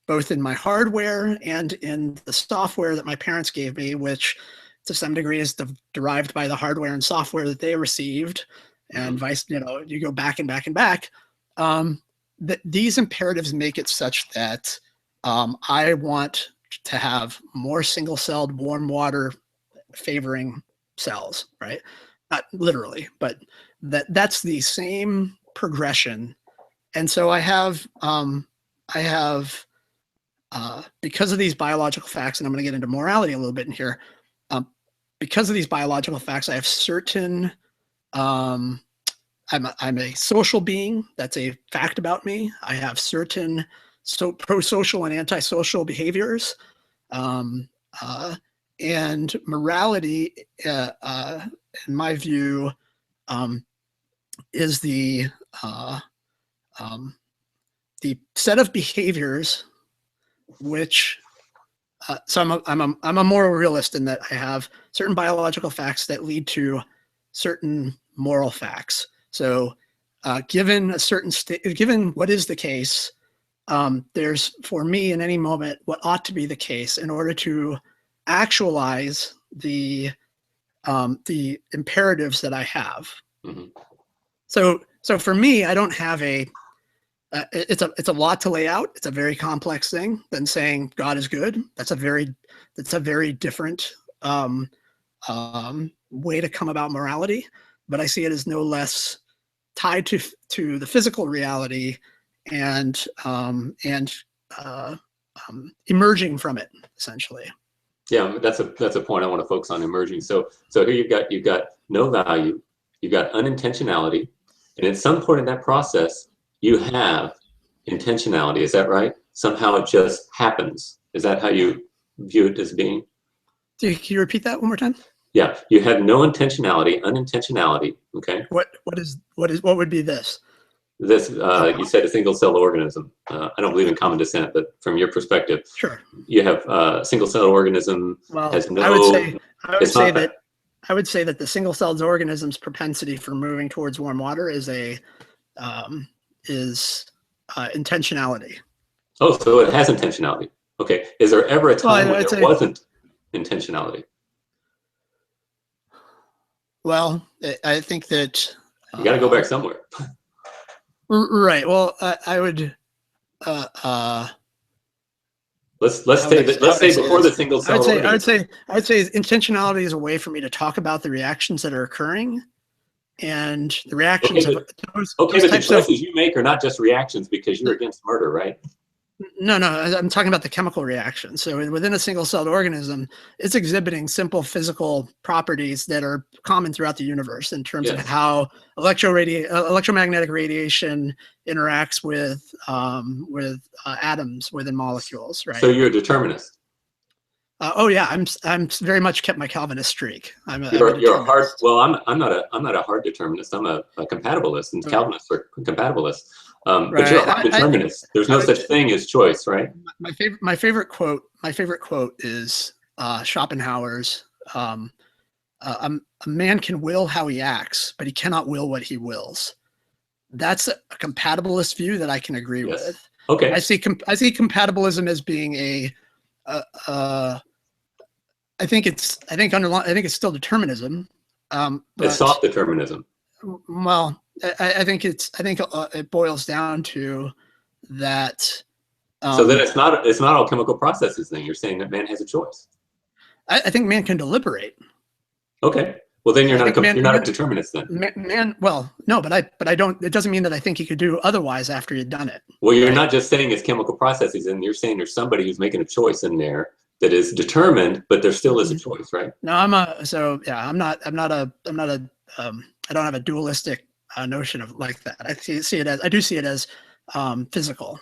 both in my hardware and in the software that my parents gave me, which to some degree is derived by the hardware and software that they received, and you go back and back and back. That these imperatives make it such that I want to have more single-celled warm water favoring cells, right? Not literally, but that's the same progression. And so I have because of these biological facts, and I'm going to get into morality a little bit in here. Because of these biological facts, I have certain. I'm a social being. That's a fact about me. I have certain pro-social and antisocial behaviors, and morality, in my view, is the set of behaviors which so I'm a moral realist in that I have certain biological facts that lead to certain moral facts. So given a certain given what is the case, there's for me in any moment what ought to be the case in order to actualize the imperatives that I have. Mm-hmm. So for me, I don't have a it's a lot to lay out. It's a very complex thing than saying God is good. That's a very different way to come about morality. But I see it as no less tied to the physical reality and emerging from it, essentially. Yeah, that's a point I want to focus on, emerging. So here you've got no value, you've got unintentionality, and at some point in that process, you have intentionality. Is that right? Somehow it just happens. Is that how you view it as being? Can you repeat that one more time? Yeah, you have no intentionality, unintentionality. Okay. What would be this? This you said a single-celled organism. I don't believe in common descent, but from your perspective, sure. You have a single-celled organism. Well, has no. I would say that the single-celled organism's propensity for moving towards warm water is intentionality. Oh, so it has intentionality. Okay. Is there ever a time when there wasn't intentionality? Well, I think that you got to go back somewhere. Right. Well, I would. Let's say before the single cell. I would say intentionality is a way for me to talk about the reactions that are occurring, and the reactions. Okay, but the choices you make are not just reactions because you're against murder, right? No, I'm talking about the chemical reaction. So within a single-celled organism, it's exhibiting simple physical properties that are common throughout the universe in terms of how electromagnetic radiation interacts with atoms within molecules. Right. So you're a determinist. Oh yeah, I'm very much kept my Calvinist streak. You're a hard. Well, I'm not a hard determinist. I'm a compatibilist, and Calvinists are compatibilists. But you're a hard determinist. There's no such thing as choice, right? My favorite quote is Schopenhauer's. A man can will how he acts, but he cannot will what he wills. That's a compatibilist view that I can agree with. Okay. I see compatibilism as being I think it's still determinism. It's soft determinism. Well, I think it boils down to that. So then it's not all chemical processes. Then you're saying that man has a choice. I think man can deliberate. Okay. Well, then you're not a determinist then. Man, well, no, but I don't. It doesn't mean that I think he could do otherwise after you'd done it. Well, you're not just saying it's chemical processes, and you're saying there's somebody who's making a choice in there that is determined, but there still is a choice, right? No, I don't have a dualistic notion of like that. I do see it as physical.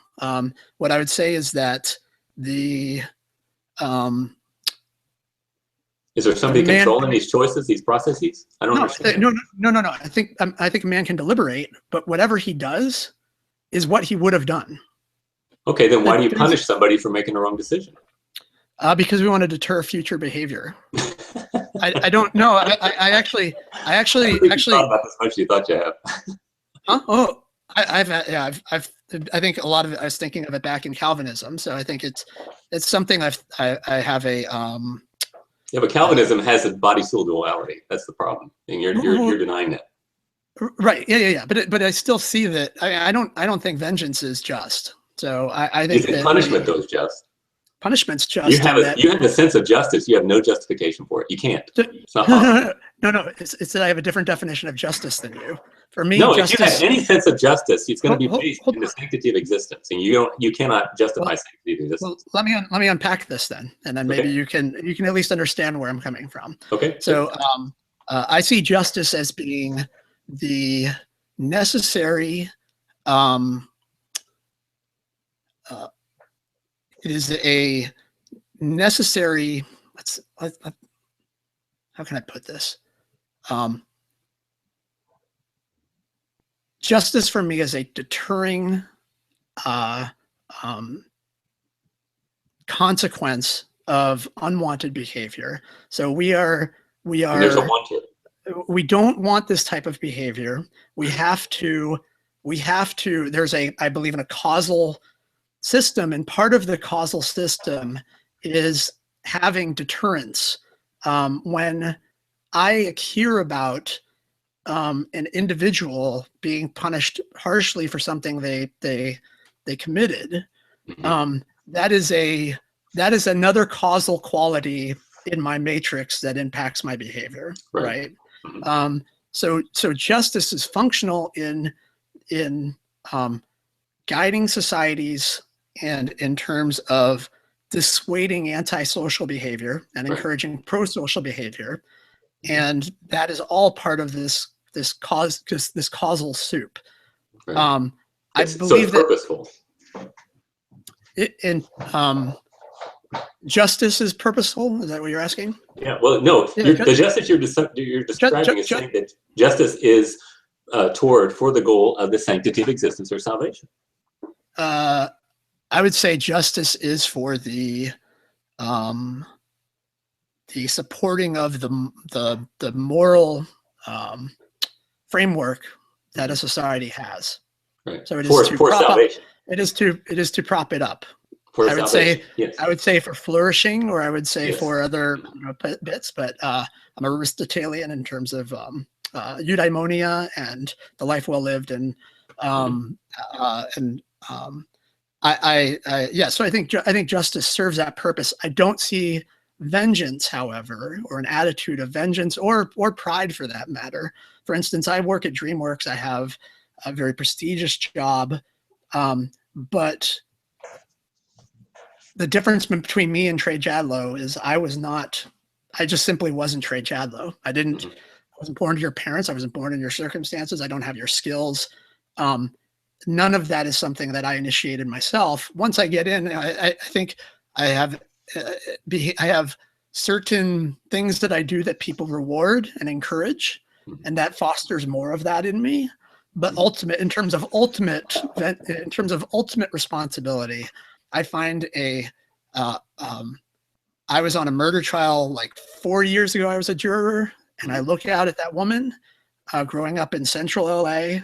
What I would say is that the is there somebody controlling these choices, these processes? I don't understand. No. I think a man can deliberate, but whatever he does is what he would have done. Okay, then why do you punish somebody for making a wrong decision? Because we want to deter future behavior. I don't know. I actually thought about this much. You thought you have. Huh? Oh, I think a lot of it. I was thinking of it back in Calvinism, so I think it's something I have a. Yeah, but Calvinism has a body-soul duality. That's the problem, and you're denying that. Right. Yeah. But I still see that. I don't think vengeance is just. So I think that punishment though is just. Punishment's just. You have a sense of justice. You have no justification for it. You can't. It's not possible. No. It's that I have a different definition of justice than you. For me, no. If you have any sense of justice, it's going to be based in the sanctity of existence, and you cannot justify sanctity of existence. Well, let me unpack this then, and then maybe you can at least understand where I'm coming from. Okay. So I see justice as being the necessary. It is a necessary. How can I put this? justice for me is a deterring consequence of unwanted behavior. So we there's a wanted. We don't want this type of behavior. We have to, there's I believe in a causal system, and part of the causal system is having deterrence. When I hear about an individual being punished harshly for something they committed, that is another causal quality in my matrix that impacts my behavior, right? So justice is functional in guiding societies and in terms of dissuading antisocial behavior and encouraging pro-social behavior, and that is all part of this causal soup. I believe so purposeful. Justice is purposeful. Is that what you're asking? Yeah. Well, no. The justice you're describing is saying that justice is for the goal of the sanctity of existence or salvation. I would say justice is for the supporting of the moral framework that a society has. Right. So it is for salvation. It is to prop it up. For I would salvation. say, yes. I would say for flourishing, or I would say Yes. for other bits. But I'm Aristotelian in terms of eudaimonia and the life well lived, and so I think justice serves that purpose. I don't see vengeance, however, or an attitude of vengeance or pride for that matter. For instance, I work at DreamWorks. I have a very prestigious job, but the difference between me and Trey Jadlow is I just simply wasn't Trey Jadlow. I wasn't born to your parents. I wasn't born in your circumstances. I don't have your skills. None of that is something that I initiated myself. Once I get in, I think I have certain things that I do that people reward and encourage, and that fosters more of that in me. But in terms of ultimate responsibility, I find I was on a murder trial like 4 years ago. I was a juror, and I look out at that woman growing up in central LA,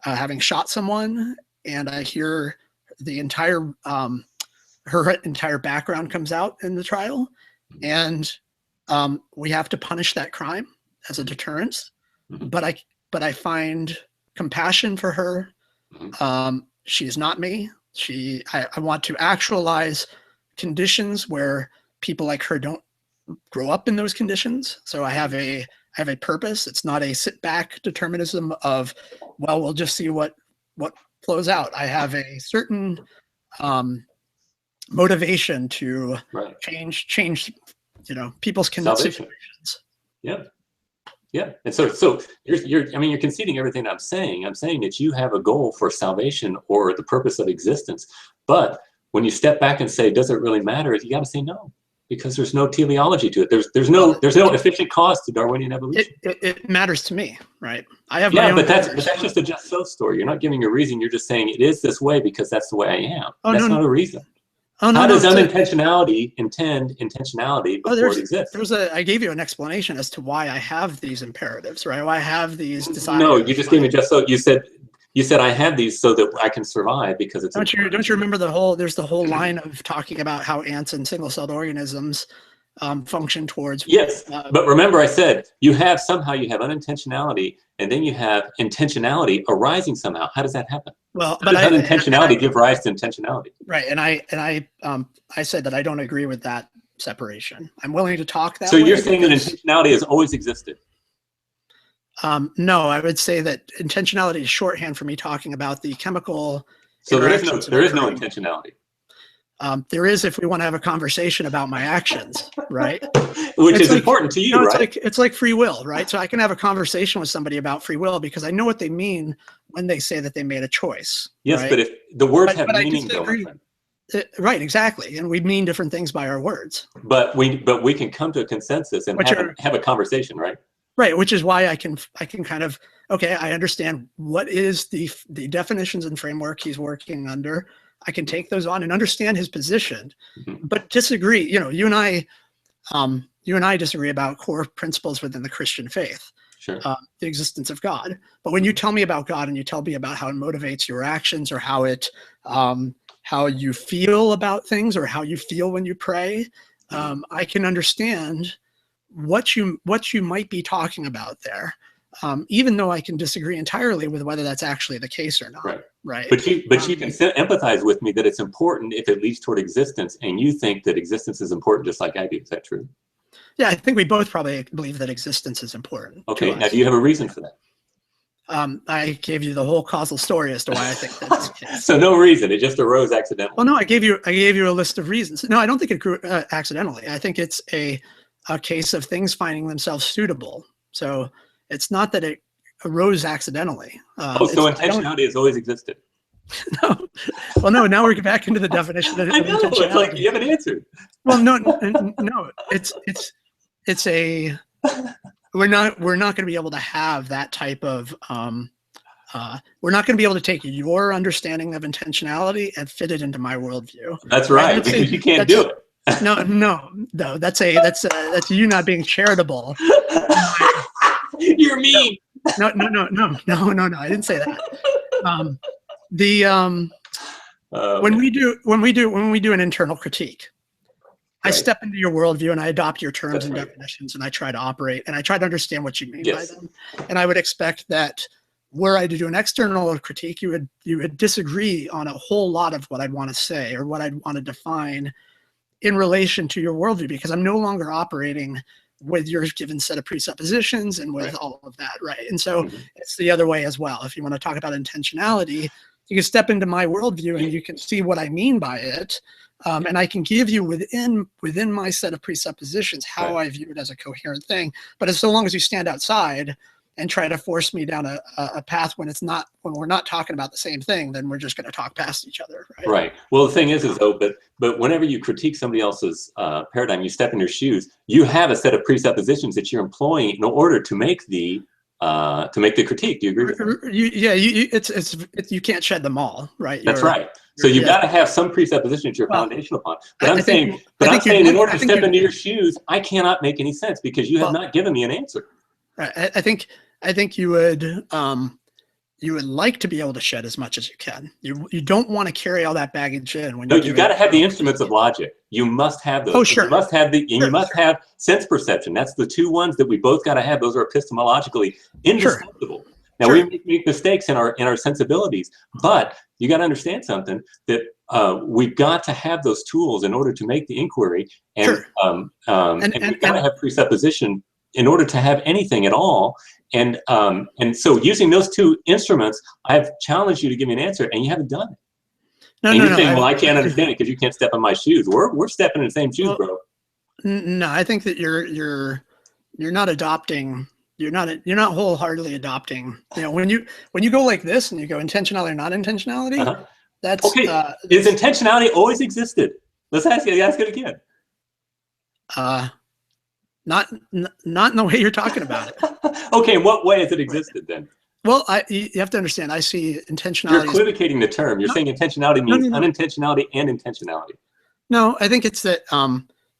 having shot someone, and I hear the entire her entire background comes out in the trial, and we have to punish that crime as a deterrence. But I find compassion for her. She is not me. I want to actualize conditions where people like her don't grow up in those conditions. So I have a purpose. It's not a sit back determinism of, well, we'll just see what flows out. I have a certain motivation to change, people's situations. Yeah. Yeah. And so you're conceding everything I'm saying. I'm saying that you have a goal for salvation or the purpose of existence. But when you step back and say, does it really matter? You got to say no, because there's no teleology to it. There's no efficient cause to Darwinian evolution. It matters to me, right? I have my own but that's just a just so story. You're not giving a reason. You're just saying it is this way because that's the way I am. That's not a reason. How does unintentionality intend intentionality before it exists? I gave you an explanation as to why I have these imperatives, right? Why I have these desires. No, you just gave me just so. You said I have these so that I can survive because it's. Don't you remember there's the whole line of talking about how ants and single-celled organisms function towards. Yes, but remember I said you have unintentionality, and then you have intentionality arising somehow. How does that happen? Well, but unintentionality give rise to intentionality. Right, and I said that I don't agree with that separation. I'm willing to talk that way. So you're saying that intentionality has always existed? No, I would say that intentionality is shorthand for me talking about the chemical. So there is no intentionality. There is if we want to have a conversation about my actions, right? Which is important to you, right? It's like free will, right? So I can have a conversation with somebody about free will because I know what they mean when they say that they made a choice. Yes, right? but if the words have meaning, right, exactly, and we mean different things by our words. But we can come to a consensus and have a conversation, right? Right, which is why I can kind of, okay, I understand what is the definitions and framework he's working under. I can take those on and understand his position, but disagree. You and I disagree about core principles within the Christian faith, Sure. The existence of God. But when you tell me about God and you tell me about how it motivates your actions, or how you feel about things, or how you feel when you pray, I can understand what you might be talking about there, even though I can disagree entirely with whether that's actually the case or not. Right. But you can empathize with me that it's important if it leads toward existence, and you think that existence is important just like I do. Is that true? Yeah, I think we both probably believe that existence is important. Okay. Now, do you have a reason for that? I gave you the whole causal story as to why I think that's the case. So no reason. It just arose accidentally. Well, no, I gave you a list of reasons. No, I don't think it grew accidentally. I think it's a case of things finding themselves suitable. So it's not that it arose accidentally. So intentionality has always existed. No. Well, no, now we're back into the definition of I know, intentionality. it's like you haven't answered. Well, no, it's a, we're not going to be able to have that type of, we're not going to be able to take your understanding of intentionality and fit it into my worldview. That's right, because you can't do it. No, that's you not being charitable. You're mean. No, I didn't say that. When we do an internal critique, I step into your worldview and I adopt your terms and definitions, and I try to operate and I try to understand what you mean by them. And I would expect that were I to do an external critique, you would disagree on a whole lot of what I'd want to say or what I'd want to define in relation to your worldview, because I'm no longer operating with your given set of presuppositions and with all of that, right? And so it's the other way as well. If you want to talk about intentionality, you can step into my worldview and you can see what I mean by it. And I can give you within my set of presuppositions how I view it as a coherent thing. But as so long as you stand outside and try to force me down a path when we're not talking about the same thing, then we're just going to talk past each other, right? Right. Well, the thing is though, but whenever you critique somebody else's paradigm, you step in their shoes, you have a set of presuppositions that you're employing in order to make the critique. Do you agree with that? You can't shed them all, right? That's right. So you've got to have some presupposition that you're foundational upon. But I'm saying in order to step into your shoes, I cannot make any sense because you have not given me an answer. I think you would like to be able to shed as much as you can. You don't want to carry all that baggage in. You've got to have the instruments of logic. You must have those. Oh, sure. You must have you must have sense perception. That's the two ones that we both got to have. Those are epistemologically indispensable. Sure. Now we make mistakes in our sensibilities, but you got to understand something that we've got to have those tools in order to make the inquiry, and we've got to have presupposition in order to have anything at all. And so using those two instruments, I've challenged you to give me an answer, and you haven't done it. You're saying, well, I can't understand it because you can't step in my shoes. We're stepping in the same shoes, bro. No, I think that you're not adopting. You're not wholeheartily adopting. When you go like this and you go intentionality or not intentionality, that's okay. Is intentionality always existed? Let's ask it again. Not in the way you're talking about it. Okay, in what way has it existed then? Well, you have to understand, I see intentionality. You're equivocating the term. You're saying intentionality means unintentionality and intentionality. No, I think it's that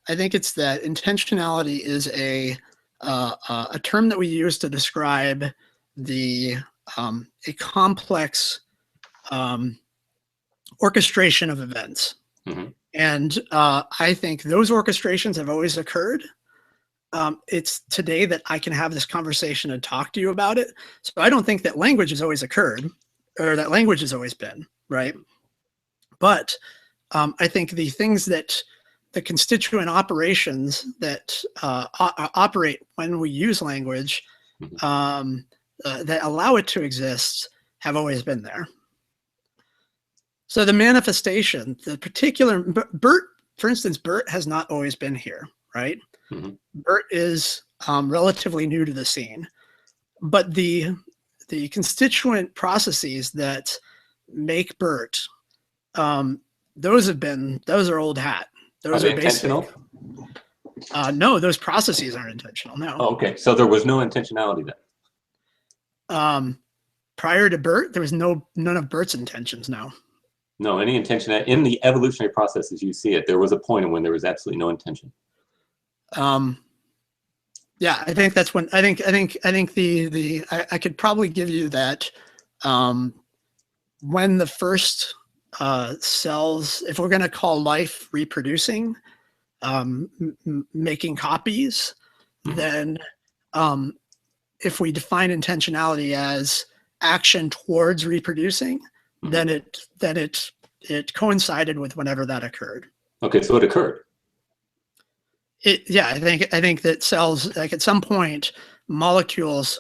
intentionality is a term that we use to describe a complex orchestration of events. And I think those orchestrations have always occurred. It's today that I can have this conversation and talk to you about it. So I don't think that language has always occurred or that language has always been, right? But I think the things that the constituent operations that operate when we use language that allow it to exist have always been there. So the manifestation, the particular, Bert, for instance, Bert has not always been here, right? Bert is relatively new to the scene, but the constituent processes that make Bert, those are old hat. Those are intentional. No, those processes aren't intentional. No. Oh, okay, so there was no intentionality then. Prior to Bert, there was none of Bert's intentions. No. No, any intention in the evolutionary process as you see it, there was a point when there was absolutely no intention. Yeah, I think that's when I think I could probably give you that when the first cells, if we're going to call life reproducing, making copies, then if we define intentionality as action towards reproducing, then it coincided with whenever that occurred. Okay, so it occurred. Yeah, I think that cells, like at some point, molecules,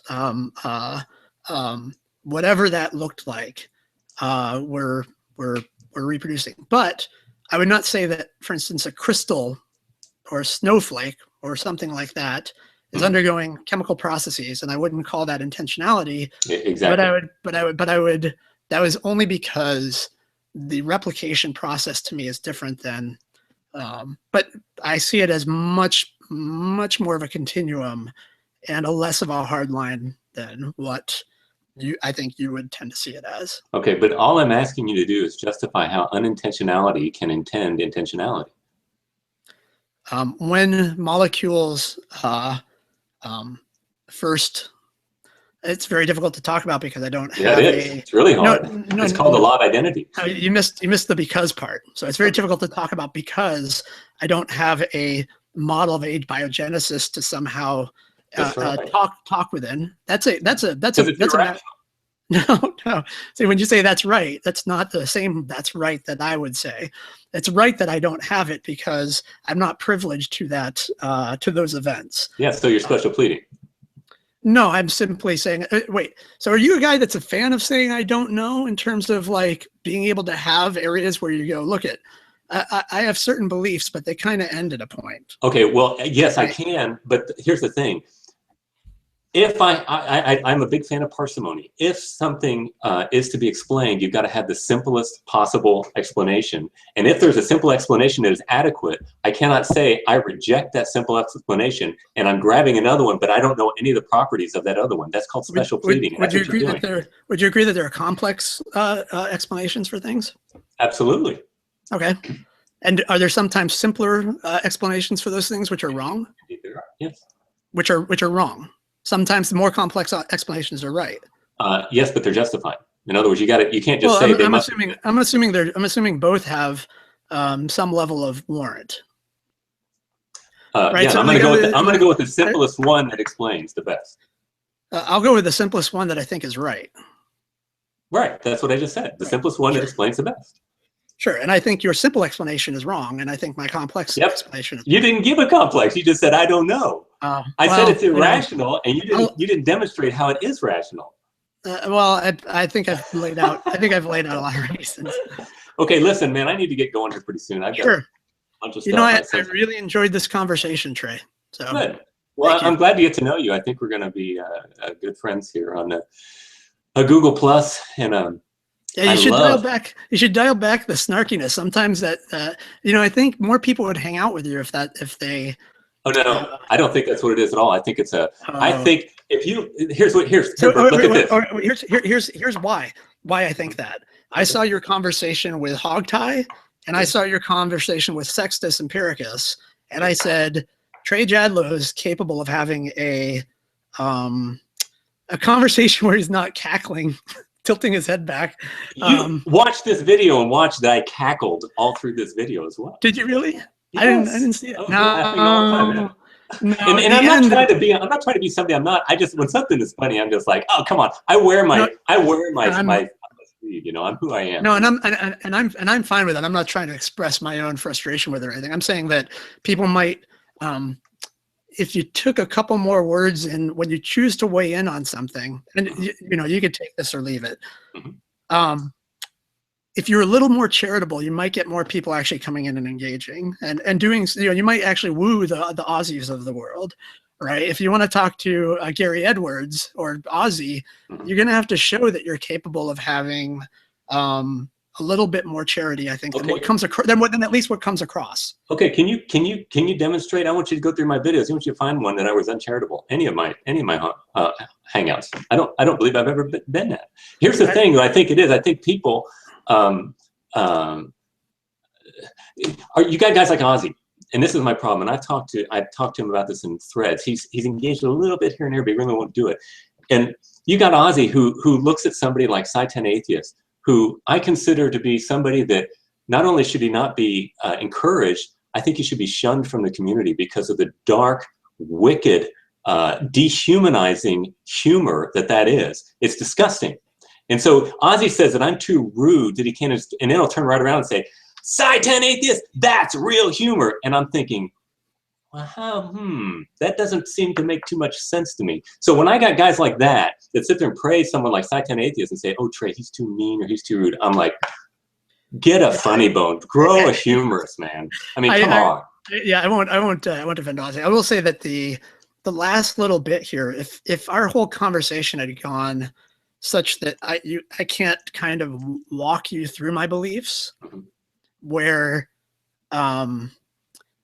whatever that looked like, were reproducing. But I would not say that, for instance, a crystal or a snowflake or something like that is undergoing chemical processes, and I wouldn't call that intentionality. Exactly. But I would. That was only because the replication process to me is different than. But I see it as much more of a continuum and a less of a hard line than what I think you would tend to see it as. Okay, but all I'm asking you to do is justify how unintentionality can intend intentionality. When molecules first, it's very difficult to talk about because I don't have it's really hard. It's called the law of identity. You missed the because part. So it's very difficult to talk about because I don't have a model of abiogenesis to somehow talk within. That's a no. See, when you say that's right, that's not the same that's right that I would say. It's right that I don't have it because I'm not privileged to that to those events. Yeah, so you're special pleading. No, I'm simply saying, wait, so are you a guy that's a fan of saying I don't know in terms of like being able to have areas where you go, look at, I have certain beliefs, but they kind of end at a point. Okay, well, yes, I can, but here's the thing. If I'm a big fan of parsimony. If something is to be explained, you've got to have the simplest possible explanation. And if there's a simple explanation that is adequate, I cannot say I reject that simple explanation and I'm grabbing another one, but I don't know any of the properties of that other one. That's called special pleading. Would you agree that there are complex explanations for things? Absolutely. Okay. And are there sometimes simpler explanations for those things which are wrong? Indeed there are, yes. Which are wrong. Sometimes the more complex explanations are right. Yes, but they're justified. In other words, you can't just say they must. I'm assuming both have some level of warrant. Right. Yeah, so I'm going to go with the simplest one that explains the best. I'll go with the simplest one that I think is right. Right. That's what I just said. The simplest one that explains the best. Sure. And I think your simple explanation is wrong. And I think my complex explanation is wrong. You didn't give a complex. You just said, I don't know. I said it's irrational, and you didn't demonstrate how it is rational. Well, I think I've laid out a lot of reasons. Okay, listen, man, I need to get going here pretty soon. I've got a bunch of stuff. I really enjoyed this conversation, Trey. So good. Well, I'm glad to get to know you. I think we're going to be good friends here on a Google Plus and yeah, you should dial back. You should dial back the snarkiness. Sometimes that I think more people would hang out with you if they. Oh no, I don't think that's what it is at all. I think it's I think if you here's look at this. Here's why I think that. I saw your conversation with Hogtie, and I saw your conversation with Sextus Empiricus, and I said Trey Jadlow is capable of having a conversation where he's not cackling. Tilting his head back. You watch this video and watch that I cackled all through this video as well. Did you really? Yes. I didn't see it. No, and I'm not trying to be somebody I'm not. I just when something is funny, I'm just like, oh come on. I wear my sleeve, I'm who I am. No, and I'm fine with it. I'm not trying to express my own frustration with it or anything. I'm saying that people might if you took a couple more words and when you choose to weigh in on something, and you could take this or leave it. Mm-hmm. If you're a little more charitable, you might get more people actually coming in and engaging and doing. You might actually woo the Aussies of the world, right? If you want to talk to Gary Edwards or Aussie, you're going to have to show that you're capable of having a little bit more charity, I think, than Okay. what comes across, than at least what comes across. Okay, can you demonstrate? I want you to go through my videos. I want you to find one that I was uncharitable. Any of my hangouts. I don't believe I've ever been that. Here's the thing. I think it is. I think people. You got guys like Ozzy, and this is my problem. And I've talked to him about this in threads. He's engaged a little bit here and there, but he really won't do it. And you got Ozzy who looks at somebody like Creating Atheists, who I consider to be somebody that not only should he not be encouraged, I think he should be shunned from the community because of the dark, wicked, dehumanizing humor that is. It's disgusting. And so Ozzy says that I'm too rude, that he can't, and then he'll turn right around and say, Creating Atheist, that's real humor. And I'm thinking, well, that doesn't seem to make too much sense to me. So when I got guys like that sit there and praise someone like Creating Atheist and say, oh, Trey, he's too mean or he's too rude, I'm like, get a funny bone, grow a humorous, man. I mean, come on. Yeah, I won't defend Ozzy. I will say that the last little bit here, if our whole conversation had gone such that I can't kind of walk you through my beliefs, where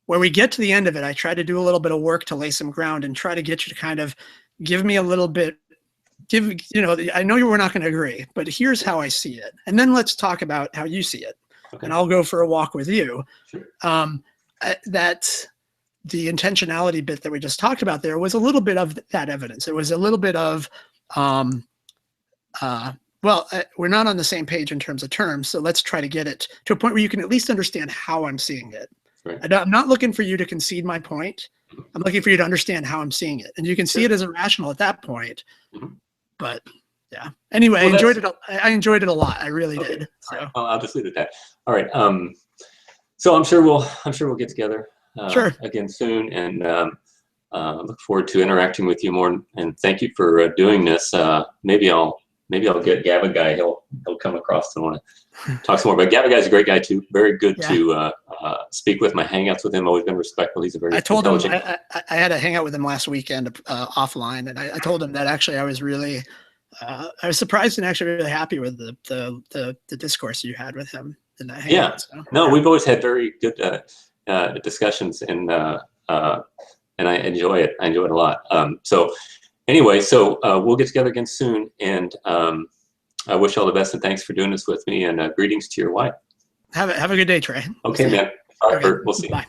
we get to the end of it, I try to do a little bit of work to lay some ground and try to get you to kind of give me a little bit, I know we're not going to agree, but here's how I see it. And then let's talk about how you see it. Okay. And I'll go for a walk with you. Sure. That the intentionality bit that we just talked about there was a little bit of that evidence. It was a little bit of, we're not on the same page in terms of terms, so let's try to get it to a point where you can at least understand how I'm seeing it. Right. I'm not looking for you to concede my point. I'm looking for you to understand how I'm seeing it. And you can see it as irrational at that point. But yeah. Anyway, I enjoyed it a lot. I really did. So. Right. Well, I'll just leave it at that. All right. So I'm sure we'll get together again soon, and look forward to interacting with you more. And thank you for doing this. Maybe I'll get Gavin guy. He'll come across and want to talk some more. But Gavin guy's a great guy too. Very good to speak with. My hangouts with him always been respectful. He's a very intelligent. I had a hangout with him last weekend offline, and I told him that actually I was really I was surprised and actually really happy with the discourse you had with him in that hangout. Yeah. No, we've always had very good discussions, and I enjoy it. I enjoy it a lot. So anyway, we'll get together again soon, and I wish you all the best, and thanks for doing this with me, and greetings to your wife. Have a good day, Trey. Okay, man. All right, Bert, we'll see you. Bye.